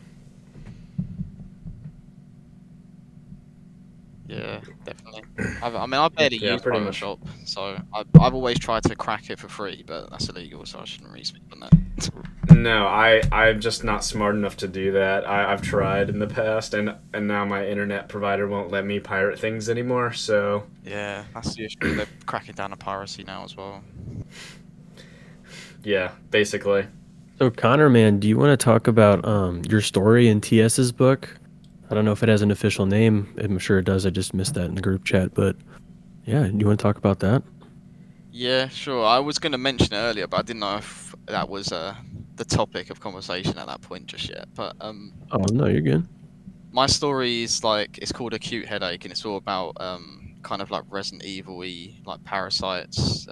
Speaker 3: Yeah, definitely. I mean, I barely
Speaker 1: Yeah,
Speaker 3: use
Speaker 1: pretty much.
Speaker 3: Photoshop. So I've always tried to crack it for free, but that's illegal, so I shouldn't really speak on that.
Speaker 1: No, I'm just not smart enough to do that. I've tried in the past, and now my internet provider won't let me pirate things anymore. So
Speaker 3: Yeah, that's the issue. They're cracking down on piracy now as well.
Speaker 1: yeah, basically.
Speaker 2: So Connor, man, do you want to talk about your story in TS's book? I don't know if it has an official name. I'm sure it does. I just missed that in the group chat, but yeah, do you want to talk about that?
Speaker 3: Yeah, sure. I was going to mention it earlier, but I didn't know if that was the topic of conversation at that point just yet. But
Speaker 2: Oh no, you're good.
Speaker 3: my story is like it's called Acute Headache, and it's all about kind of like Resident Evil-y, like parasites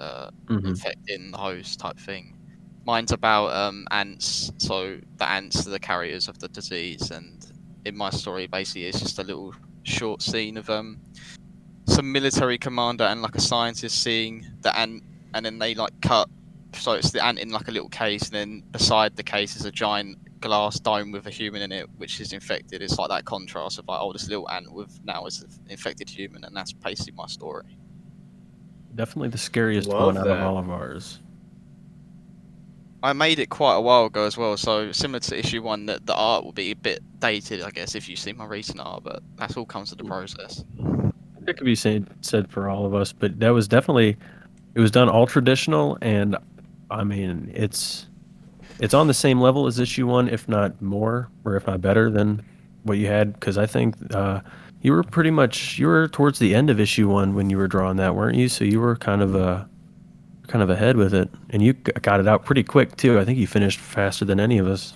Speaker 3: infecting the host type thing. Mine's about ants, so the ants are the carriers of the disease, and in my story, basically, it's just a little short scene of some military commander and like a scientist seeing the ant, and then they like cut. So it's the ant in like a little case, and then beside the case is a giant glass dome with a human in it, which is infected. It's like that contrast of like, oh, this little ant with now is an infected human, and that's basically my story.
Speaker 2: Definitely the scariest
Speaker 1: Love
Speaker 2: one out of
Speaker 1: that.
Speaker 2: all of ours.
Speaker 3: I made it quite a while ago as well, so similar to issue one, that the art will be a bit dated, I guess, if you see my recent art, but that all comes to the process.
Speaker 2: It could be said for all of us, but that was definitely it was done all traditional, and I mean it's on the same level as issue one, if not more, or if not better than what you had. Because I think you were towards the end of issue one when you were drawing that, weren't you? So you were kind of ahead with it, and you got it out pretty quick too. I think you finished faster than any of us.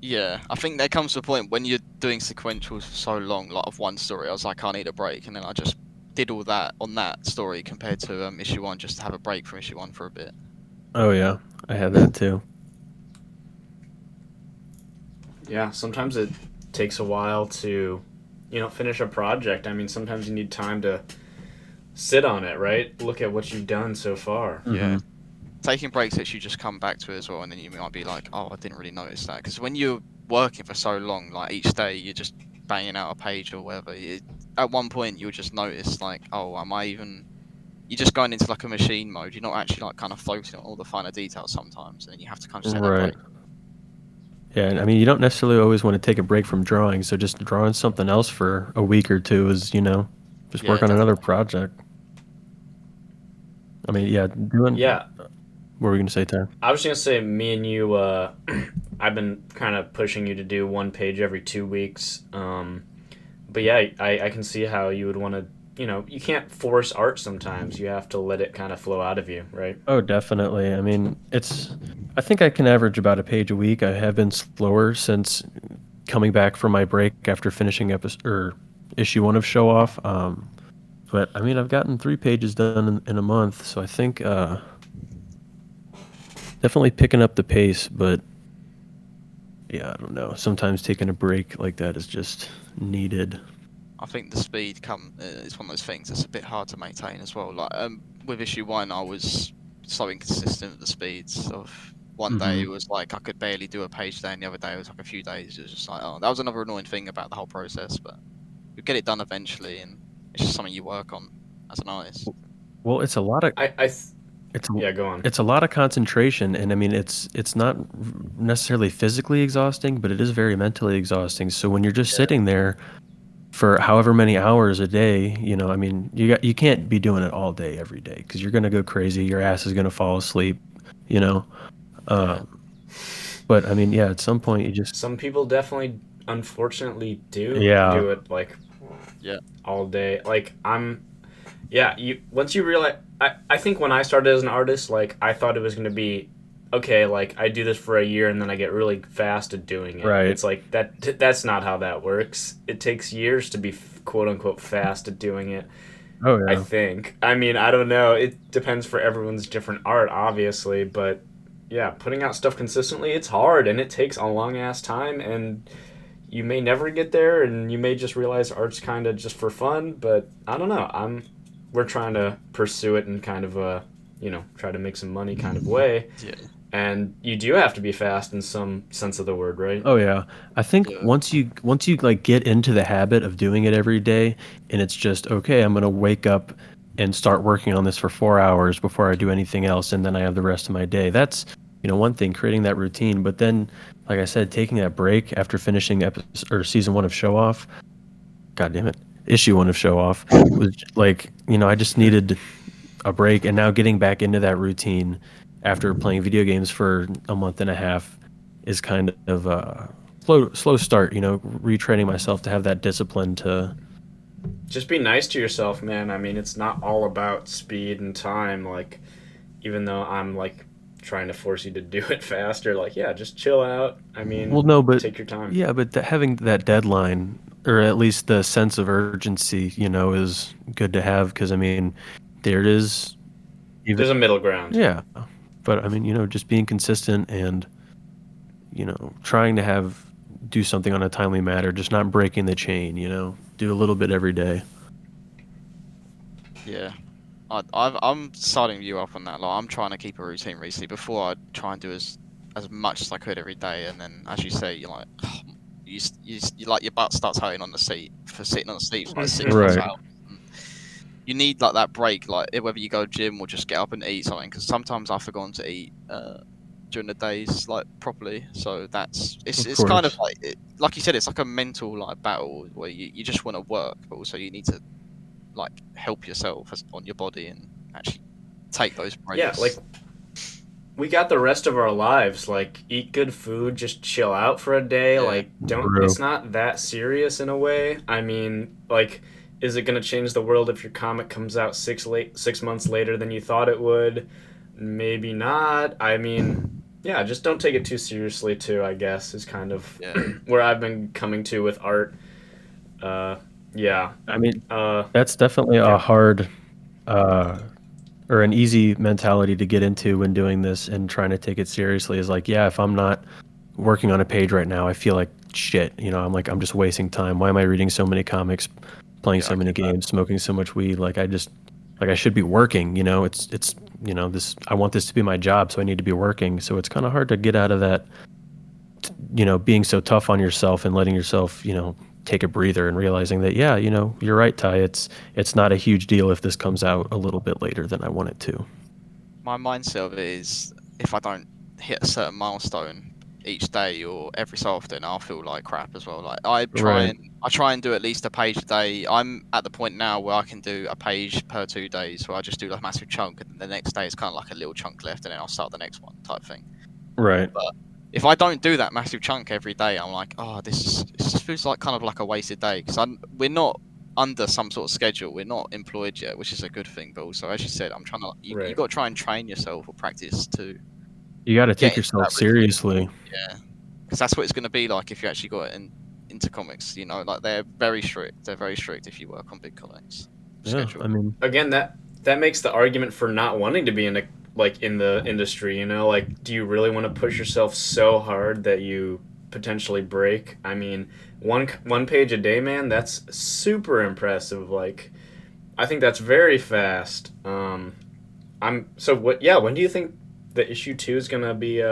Speaker 3: Yeah, I think there comes to a point when you're doing sequentials for so long, like of one story, I was like, I need a break, and then I just did all that on that story compared to issue one, just to have a break from issue one for a bit.
Speaker 2: Oh yeah, I had that too.
Speaker 1: Yeah, sometimes it takes a while to, finish a project. I mean, sometimes you need time to sit on it, right? Look at what you've done so far.
Speaker 3: Yeah. Taking breaks lets you just come back to it as well, and then you might be like, oh, I didn't really notice that. Because when you're working for so long, like each day, you're just banging out a page or whatever. At one point, you'll just notice, like, oh, am I even. You're just going into like a machine mode. You're not actually like kind of focusing on all the finer details sometimes, and you have to kind of set that
Speaker 2: Right.
Speaker 3: break.
Speaker 2: Yeah, and I mean, you don't necessarily always want to take a break from drawing, so just drawing something else for a week or two is, just
Speaker 3: Yeah,
Speaker 2: work on another
Speaker 3: definitely.
Speaker 2: project. I mean, yeah, doing.
Speaker 1: Yeah,
Speaker 2: What were we gonna say, Ty?
Speaker 1: I was just gonna say, me and you, I've been kind of pushing you to do one page every 2 weeks. But yeah, I can see how you would want to, you can't force art sometimes. You have to let it kind of flow out of you, right?
Speaker 2: Oh, definitely. I mean, I think I can average about a page a week. I have been slower since coming back from my break after finishing issue one of Show Off. But I mean, I've gotten 3 pages done in a month, so I think definitely picking up the pace. But yeah, I don't know. Sometimes taking a break like that is just needed.
Speaker 3: I think the speed is one of those things that's a bit hard to maintain as well. Like with issue one, I was so inconsistent with the speeds of one day it was like I could barely do a page a day, and the other day it was like a few days. It was just like, oh, that was another annoying thing about the whole process. But you get it done eventually, and it's just something you work on as an artist.
Speaker 2: Well, it's a lot of it's
Speaker 1: Yeah, go on.
Speaker 2: it's a lot of concentration, and I mean, it's not necessarily physically exhausting, but it is very mentally exhausting. So when you're just sitting there for however many hours a day, I mean, you can't be doing it all day every day because you're gonna go crazy. Your ass is gonna fall asleep, you know. Uh, but I mean, yeah, at some point you just
Speaker 1: Some people definitely, unfortunately, do
Speaker 2: yeah,
Speaker 1: do it like
Speaker 3: Yeah,
Speaker 1: all day. Like yeah. You once you realize, I think when I started as an artist, like I thought it was gonna be okay. Like I do this for a year and then I get really fast at doing it.
Speaker 2: right.
Speaker 1: It's like that. That's not how that works. It takes years to be quote unquote fast at doing it.
Speaker 2: Oh
Speaker 1: I
Speaker 2: yeah,
Speaker 1: think. I mean, I don't know. It depends for everyone's different art, obviously, but yeah, putting out stuff consistently, it's hard and it takes a long ass time, and you may never get there, and you may just realize art's kind of just for fun. But I don't know. We're trying to pursue it in kind of a, try to make some money kind of way,
Speaker 3: yeah,
Speaker 1: and you do have to be fast in some sense of the word, right?
Speaker 2: oh yeah. I think
Speaker 3: yeah,
Speaker 2: once you like get into the habit of doing it every day, and it's just okay. I'm gonna wake up and start working on this for 4 hours before I do anything else, and then I have the rest of my day. That's, one thing, creating that routine. But then, like I said, taking that break after finishing season 1 of Show Off, God damn it, issue 1 of Show Off, was like, I just needed a break, and now getting back into that routine after playing video games for a month and a half is kind of a slow start, retraining myself to have that discipline to
Speaker 1: Just be nice to yourself, man. I mean, it's not all about speed and time. Like, even though I'm like trying to force you to do it faster, like, yeah, just chill out. I mean,
Speaker 2: well, no, but
Speaker 1: take your time.
Speaker 2: yeah, but having that deadline, or at least the sense of urgency, is good to have, because I mean, there it is.
Speaker 1: There's a middle ground.
Speaker 2: Yeah, but I mean, just being consistent and trying to do something on a timely manner, just not breaking the chain. Do a little bit every day.
Speaker 3: Yeah. I'm starting you up on that. Like, I'm trying to keep a routine recently. Before, I'd try and do as much as I could every day, and then, as you say, you're like, you like your butt starts hurting on the seat for sitting on the seat for like 6
Speaker 2: Right.
Speaker 3: hours. You need like that break, like whether you go gym or just get up and eat something. Because sometimes I've forgotten to eat during the days like properly. So it's kind of like you said, it's like a mental like battle where you just want to work, but also you need to like help yourself on your body and actually take those breaks.
Speaker 1: Yeah, like we got the rest of our lives. Like, eat good food, just chill out for a day.
Speaker 3: Yeah.
Speaker 1: Like, it's not that serious in a way. I mean, like, is it going to change the world if your comic comes out 6 months later than you thought it would? Maybe not. I mean, yeah, just don't take it too seriously too, I guess, is kind of where I've been coming to with art. Yeah.
Speaker 2: I mean, that's definitely a hard or an easy mentality to get into when doing this and trying to take it seriously, is like, yeah, if I'm not working on a page right now, I feel like shit. I'm just wasting time. Why am I reading so many comics, playing so many games, smoking so much weed? Like, I should be working. It's this. I want this to be my job, so I need to be working. So it's kind of hard to get out of that. Being so tough on yourself and letting yourself, take a breather and realizing that, yeah, you're right, Ty. It's not a huge deal if this comes out a little bit later than I want it to.
Speaker 3: My mindset of it is, if I don't hit a certain milestone each day or every so often, I'll feel like crap as well. Like, I try and do at least a page a day. I'm at the point now where I can do a page per 2 days, where I just do like a massive chunk, and then the next day it's kind of like a little chunk left, and then I'll start the next one type thing.
Speaker 2: Right.
Speaker 3: But if I don't do that massive chunk every day, I'm like, oh, this just feels like kind of like a wasted day, because we're not under some sort of schedule. We're not employed yet, which is a good thing. But also, as you said, I'm trying to. You got to try and train yourself or practice to.
Speaker 2: You got to take yourself seriously.
Speaker 3: Yeah, because that's what it's going to be like if you actually got into comics. Like, they're very strict. They're very strict if you work on big comics.
Speaker 2: Schedule. I mean,
Speaker 1: again, that makes the argument for not wanting to be in the industry. Like, do you really want to push yourself so hard that you potentially break? I mean, one page a day, man, that's super impressive. Like, I think that's very fast. When do you think the issue 2 is gonna be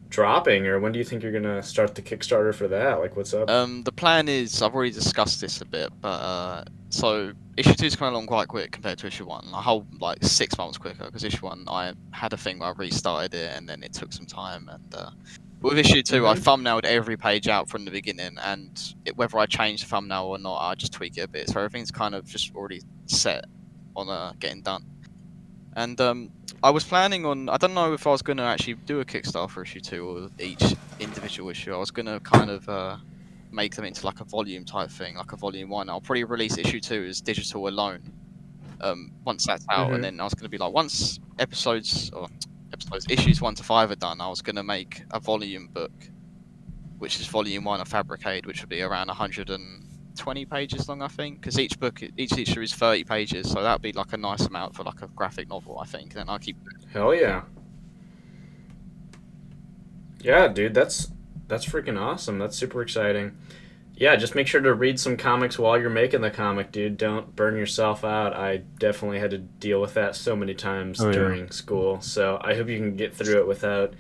Speaker 1: dropping, or when do you think you're gonna start the Kickstarter for that? Like, what's up?
Speaker 3: The plan is, I've already discussed this a bit, but so issue 2 is coming along quite quick compared to issue 1. A whole 6 months quicker, because issue 1 I had a thing where I restarted it and then it took some time. And with issue 2, I thumbnailed every page out from the beginning, and whether I change the thumbnail or not, I just tweak it a bit. So everything's kind of just already set on getting done. And I was planning on, I don't know if I was going to actually do a Kickstarter for issue 2 or each individual issue. I was going to kind of make them into like a volume type thing, like a volume 1. I'll probably release issue 2 as digital alone once that's out. And then I was going to be like, once issues 1 to 5 are done, I was going to make a volume book, which is volume 1 of Fabricade, which would be around 120 pages long, I think, because each issue is 30 pages, so that'd be like a nice amount for like a graphic novel, I think. And then I'll keep.
Speaker 1: Hell yeah. Yeah, dude, that's freaking awesome. That's super exciting. Yeah, just make sure to read some comics while you're making the comic, dude. Don't burn yourself out. I definitely had to deal with that so many times during school, so I hope you can get through it without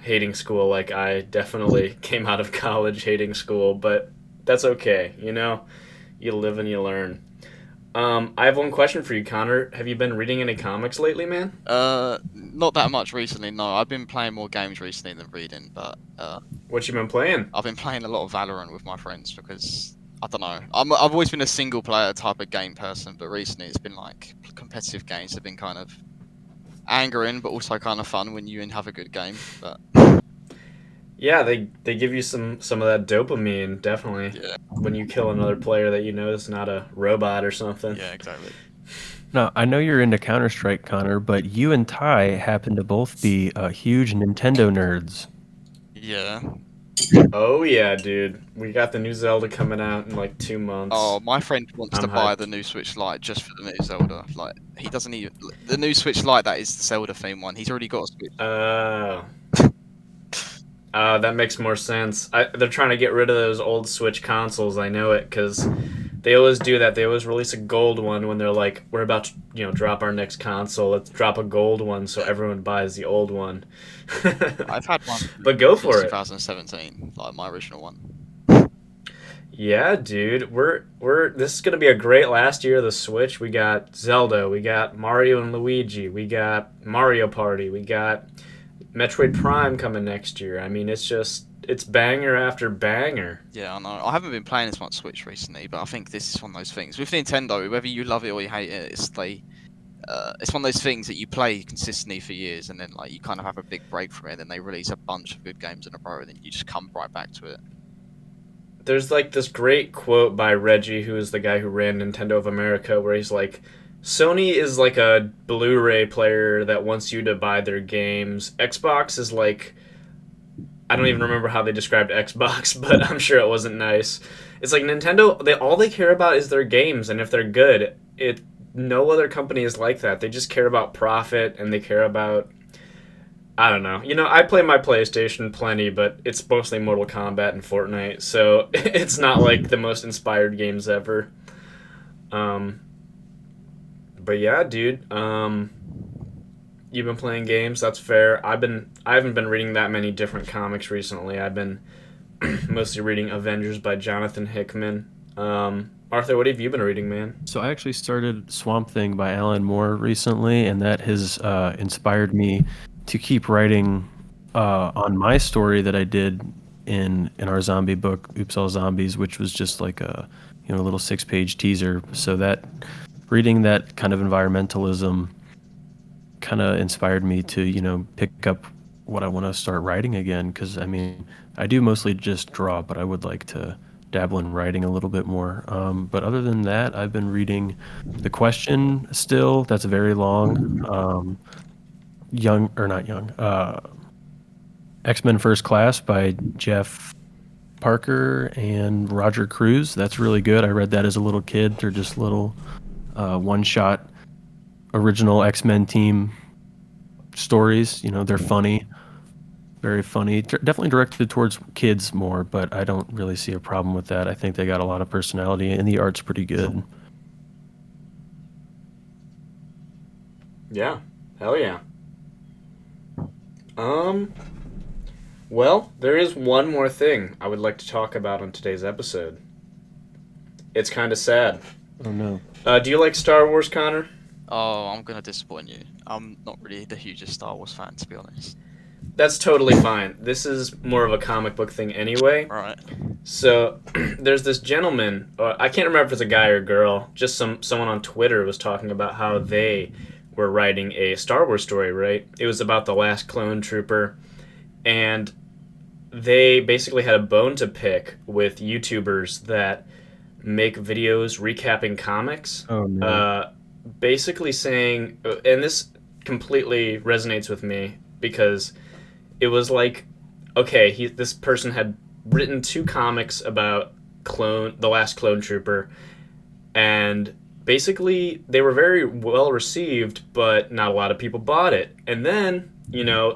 Speaker 1: hating school. Like, I definitely came out of college hating school, but that's okay. You live and you learn. I have one question for you, Connor. Have you been reading any comics lately, man?
Speaker 3: Not that much recently. No, I've been playing more games recently than reading, but
Speaker 1: What you been playing?
Speaker 3: I've been playing a lot of Valorant with my friends because I don't know. I've always been a single player type of game person, but recently it's been like competitive games have been kind of angering, but also kind of fun when you have a good game. But
Speaker 1: Yeah, they give you some of that dopamine, definitely.
Speaker 3: yeah,
Speaker 1: When you kill another player that you know is not a robot or something.
Speaker 3: yeah, exactly.
Speaker 2: Now, I know you're into Counter-Strike, Connor, but you and Ty happen to both be huge Nintendo nerds.
Speaker 3: Yeah.
Speaker 1: Oh yeah, dude. We got the new Zelda coming out in like 2 months.
Speaker 3: Oh, my friend wants
Speaker 1: I'm
Speaker 3: to buy
Speaker 1: hyped.
Speaker 3: the new Switch Lite just for the new Zelda. Like he doesn't even the new Switch Lite. That is the Zelda theme one. He's already got a Switch.
Speaker 1: That makes more sense. They're trying to get rid of those old Switch consoles. I know it because they always do that. They always release a gold one when they're like, "We're about to, drop our next console. Let's drop a gold one so everyone buys the old one."
Speaker 3: I've had one
Speaker 1: But go
Speaker 3: since
Speaker 1: for it.
Speaker 3: 2017, like my original one.
Speaker 1: Yeah, dude. This is gonna be a great last year of the Switch. We got Zelda, we got Mario and Luigi, we got Mario Party, we got Metroid Prime coming next year. I mean, it's banger after banger.
Speaker 3: Yeah, I know. I haven't been playing as much Switch recently, but I think this is one of those things with Nintendo. Whether you love it or you hate it, it's one of those things that you play consistently for years, and then like you kind of have a big break from it, and then they release a bunch of good games in a row, and then you just come right back to it.
Speaker 1: There's like this great quote by Reggie, who is the guy who ran Nintendo of America, where he's like, Sony is like a Blu-ray player that wants you to buy their games. Xbox is like, I don't even remember how they described Xbox, but I'm sure it wasn't nice. It's like Nintendo, all they care about is their games, and if they're good, no other company is like that. They just care about profit, and they care about, I don't know. I play my PlayStation plenty, but it's mostly Mortal Kombat and Fortnite, so it's not like the most inspired games ever. Um, but yeah, dude. You've been playing games. That's fair. I haven't been reading that many different comics recently. I've been mostly reading Avengers by Jonathan Hickman. Arthur, what have you been reading, man?
Speaker 2: So I actually started Swamp Thing by Alan Moore recently, and that has inspired me to keep writing on my story that I did in our zombie book, Oops All Zombies, which was just like a little 6-page teaser. So that reading that kind of environmentalism kind of inspired me to pick up what I want to start writing again. Because I mean, I do mostly just draw, but I would like to dabble in writing a little bit more. But other than that, I've been reading The Question still. That's very long. Young or not young. X-Men First Class by Jeff Parker and Roger Cruz. That's really good. I read that as a little kid. They're just little one-shot original X-Men team stories. They're funny. Very funny. Definitely directed towards kids more, but I don't really see a problem with that. I think they got a lot of personality, and the art's pretty good.
Speaker 1: Yeah. Hell yeah. Well, there is one more thing I would like to talk about on today's episode. It's kind of sad.
Speaker 2: Oh, no.
Speaker 1: Do you like Star Wars, Connor?
Speaker 3: Oh, I'm gonna disappoint you. I'm not really the hugest Star Wars fan, to be honest.
Speaker 1: That's totally fine. This is more of a comic book thing anyway.
Speaker 3: Right.
Speaker 1: So, there's this gentleman, I can't remember if it's a guy or a girl, just someone on Twitter was talking about how they were writing a Star Wars story, right? It was about the last clone trooper, and they basically had a bone to pick with YouTubers that make videos recapping comics.
Speaker 2: Oh, no.
Speaker 1: Basically saying, and this completely resonates with me because it was like, okay, this person had written 2 comics about the last clone trooper, and basically they were very well received, but not a lot of people bought it. And then,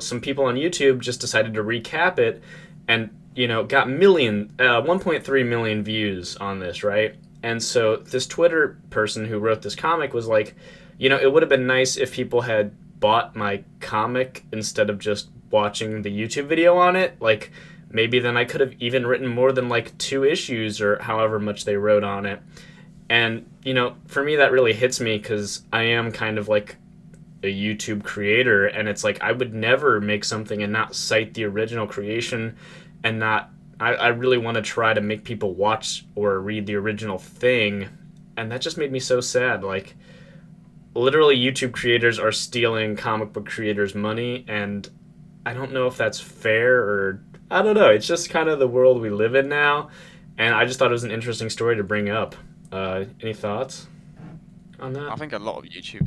Speaker 1: some people on YouTube just decided to recap it, and got 1.3 million views on this, right? And so this Twitter person who wrote this comic was like, it would have been nice if people had bought my comic instead of just watching the YouTube video on it. Like, maybe then I could have even written more than like 2 issues or however much they wrote on it. And, for me, that really hits me because I am kind of like a YouTube creator, and it's like I would never make something and not cite the original creation and not. I really want to try to make people watch or read the original thing, and that just made me so sad. Like, literally, YouTube creators are stealing comic book creators' money, and I don't know if that's fair or I don't know. It's just kind of the world we live in now, and I just thought it was an interesting story to bring up. Any thoughts on
Speaker 3: I
Speaker 1: that?
Speaker 3: think a lot of YouTube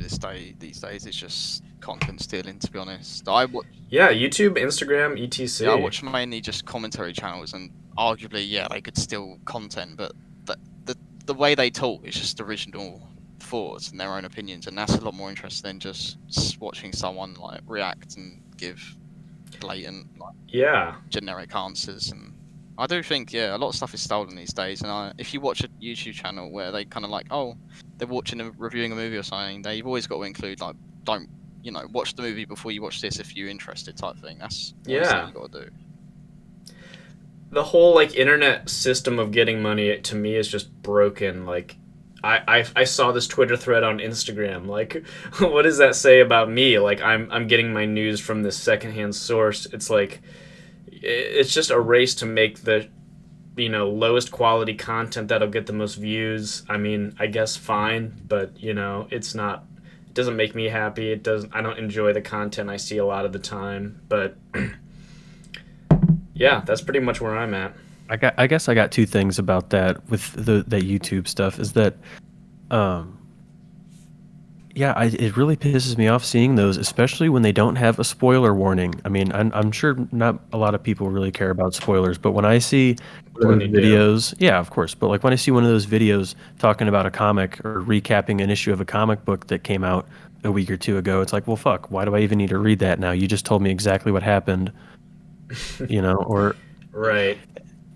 Speaker 3: these days is just content stealing. To be honest, I watch.
Speaker 1: Yeah, YouTube, Instagram,
Speaker 3: Yeah, I
Speaker 1: etc.
Speaker 3: watch mainly just commentary channels, and arguably, yeah, they could steal content, but the the, the way they talk is just original thoughts and their own opinions, and that's a lot more interesting than just watching someone like react and give blatant, like,
Speaker 1: Yeah,
Speaker 3: generic answers. And I do think, yeah, a lot of stuff is stolen these days. And if you watch a YouTube channel where they kind of like, oh, they're watching reviewing a movie or something, they've always got to include like, don't, watch the movie before you watch this if you're interested, type thing. That's always something
Speaker 1: yeah.
Speaker 3: you got to do.
Speaker 1: The whole like internet system of getting money to me is just broken. Like, I saw this Twitter thread on Instagram. Like, what does that say about me? Like, I'm getting my news from this secondhand source. It's like it's just a race to make the lowest quality content that'll get the most views. I mean, I guess fine, but it's not. It doesn't make me happy. It doesn't. I don't enjoy the content I see a lot of the time. But yeah, that's pretty much where I'm at.
Speaker 2: I guess I got two things about that with that YouTube stuff is that um yeah, it really pisses me off seeing those, especially when they don't have a spoiler warning. I mean, I'm sure not a lot of people really care about spoilers, but when I see
Speaker 1: But
Speaker 2: one
Speaker 1: when
Speaker 2: of
Speaker 1: you
Speaker 2: those
Speaker 1: do,
Speaker 2: videos, yeah, of course, but like when I see one of those videos talking about a comic or recapping an issue of a comic book that came out a week or two ago, it's like, well, fuck, why do I even need to read that now? You just told me exactly what happened, or
Speaker 1: right?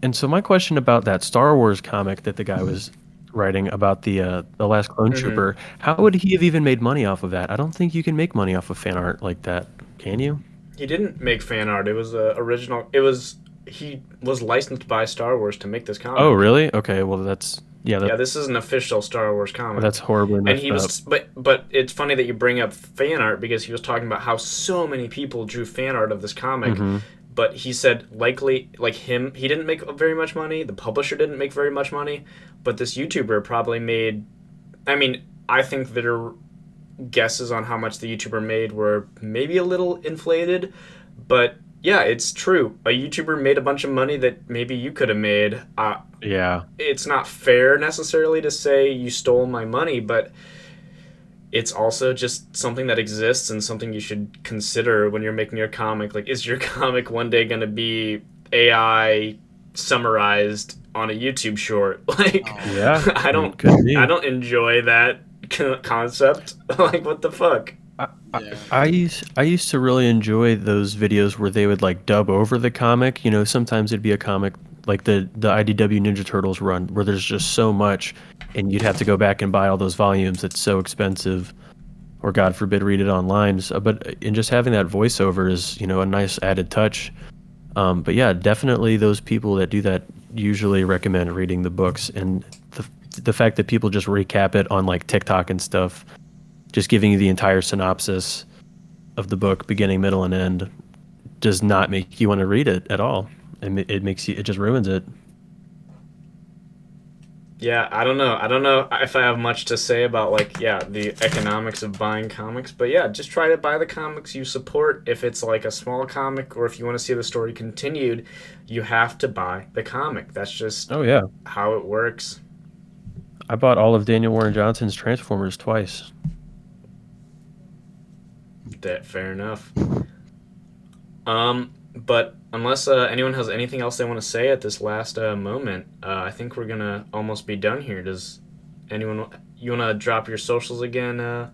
Speaker 2: and so my question about that Star Wars comic that the guy was writing about the last clone
Speaker 1: Hmm.
Speaker 2: trooper, how would he have even made money off of that? I don't think you can make money off of fan art like that, can you?
Speaker 1: He didn't make fan art. It was original. It was he was licensed by Star Wars to make this
Speaker 2: Oh,
Speaker 1: comic.
Speaker 2: really? Okay, well that's yeah,
Speaker 1: Yeah, this is an official Star Wars
Speaker 2: that's
Speaker 1: comic.
Speaker 2: horribly
Speaker 1: And
Speaker 2: messed
Speaker 1: he
Speaker 2: up.
Speaker 1: was, but it's funny that you bring up fan art because he was talking about how so many people drew fan art of this comic,
Speaker 2: Mm-hmm.
Speaker 1: but he said likely like him, he didn't make very much money. The publisher didn't make very much money, but this YouTuber probably made. I mean, I think their guesses on how much the YouTuber made were maybe a little inflated, but yeah, it's true. A YouTuber made a bunch of money that maybe you could have made.
Speaker 2: Yeah.
Speaker 1: It's not fair necessarily to say you stole my money, but it's also just something that exists and something you should consider when you're making your comic. Like, is your comic one day going to be AI summarized on a YouTube short? Like,
Speaker 3: Oh,
Speaker 2: Yeah,
Speaker 1: I don't,
Speaker 2: could
Speaker 1: I
Speaker 2: be.
Speaker 1: don't enjoy that concept. Like, what the fuck?
Speaker 2: I, I
Speaker 3: yeah.
Speaker 2: I used to really enjoy those videos where they would like dub over the comic. Sometimes it'd be a comic like the IDW Ninja Turtles run where there's just so much, and you'd have to go back and buy all those volumes. It's so expensive, or God forbid, read it online. And just having that voiceover is a nice added touch. But yeah, definitely those people that do that usually recommend reading the books, and the fact that people just recap it on like TikTok and stuff, just giving you the entire synopsis of the book, beginning, middle, and end, does not make you want to read it at all. It makes you. It just ruins it.
Speaker 1: Yeah, I don't know. I don't know if I have much to say about like yeah, the economics of buying comics, but yeah, just try to buy the comics you support. If it's like a small comic or if you want to see the story continued, you have to buy the comic. That's just
Speaker 2: Oh yeah,
Speaker 1: how it works.
Speaker 2: I bought all of Daniel Warren Johnson's Transformers twice.
Speaker 1: That fair enough. But unless anyone has anything else they want to say at this last moment, I think we're gonna almost be done here. Does anyone you want to drop your socials again,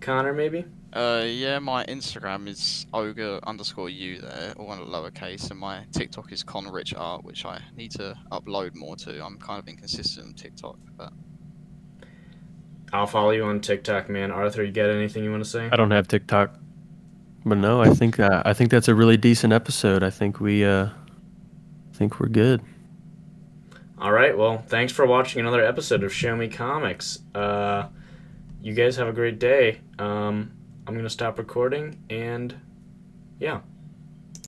Speaker 1: Connor? Maybe.
Speaker 3: Yeah, my Instagram is ogre_u there, all in lowercase, and my TikTok is conrichart, which I need to upload more to. I'm kind of inconsistent on TikTok, but
Speaker 1: I'll follow you on TikTok, man. Arthur, you got anything you want to say?
Speaker 2: I don't have TikTok, but no, I think that's a really decent episode. I think we're good.
Speaker 1: All right. Well, thanks for watching another episode of Show Me Comics. You guys have a great day. I'm gonna stop recording, and yeah.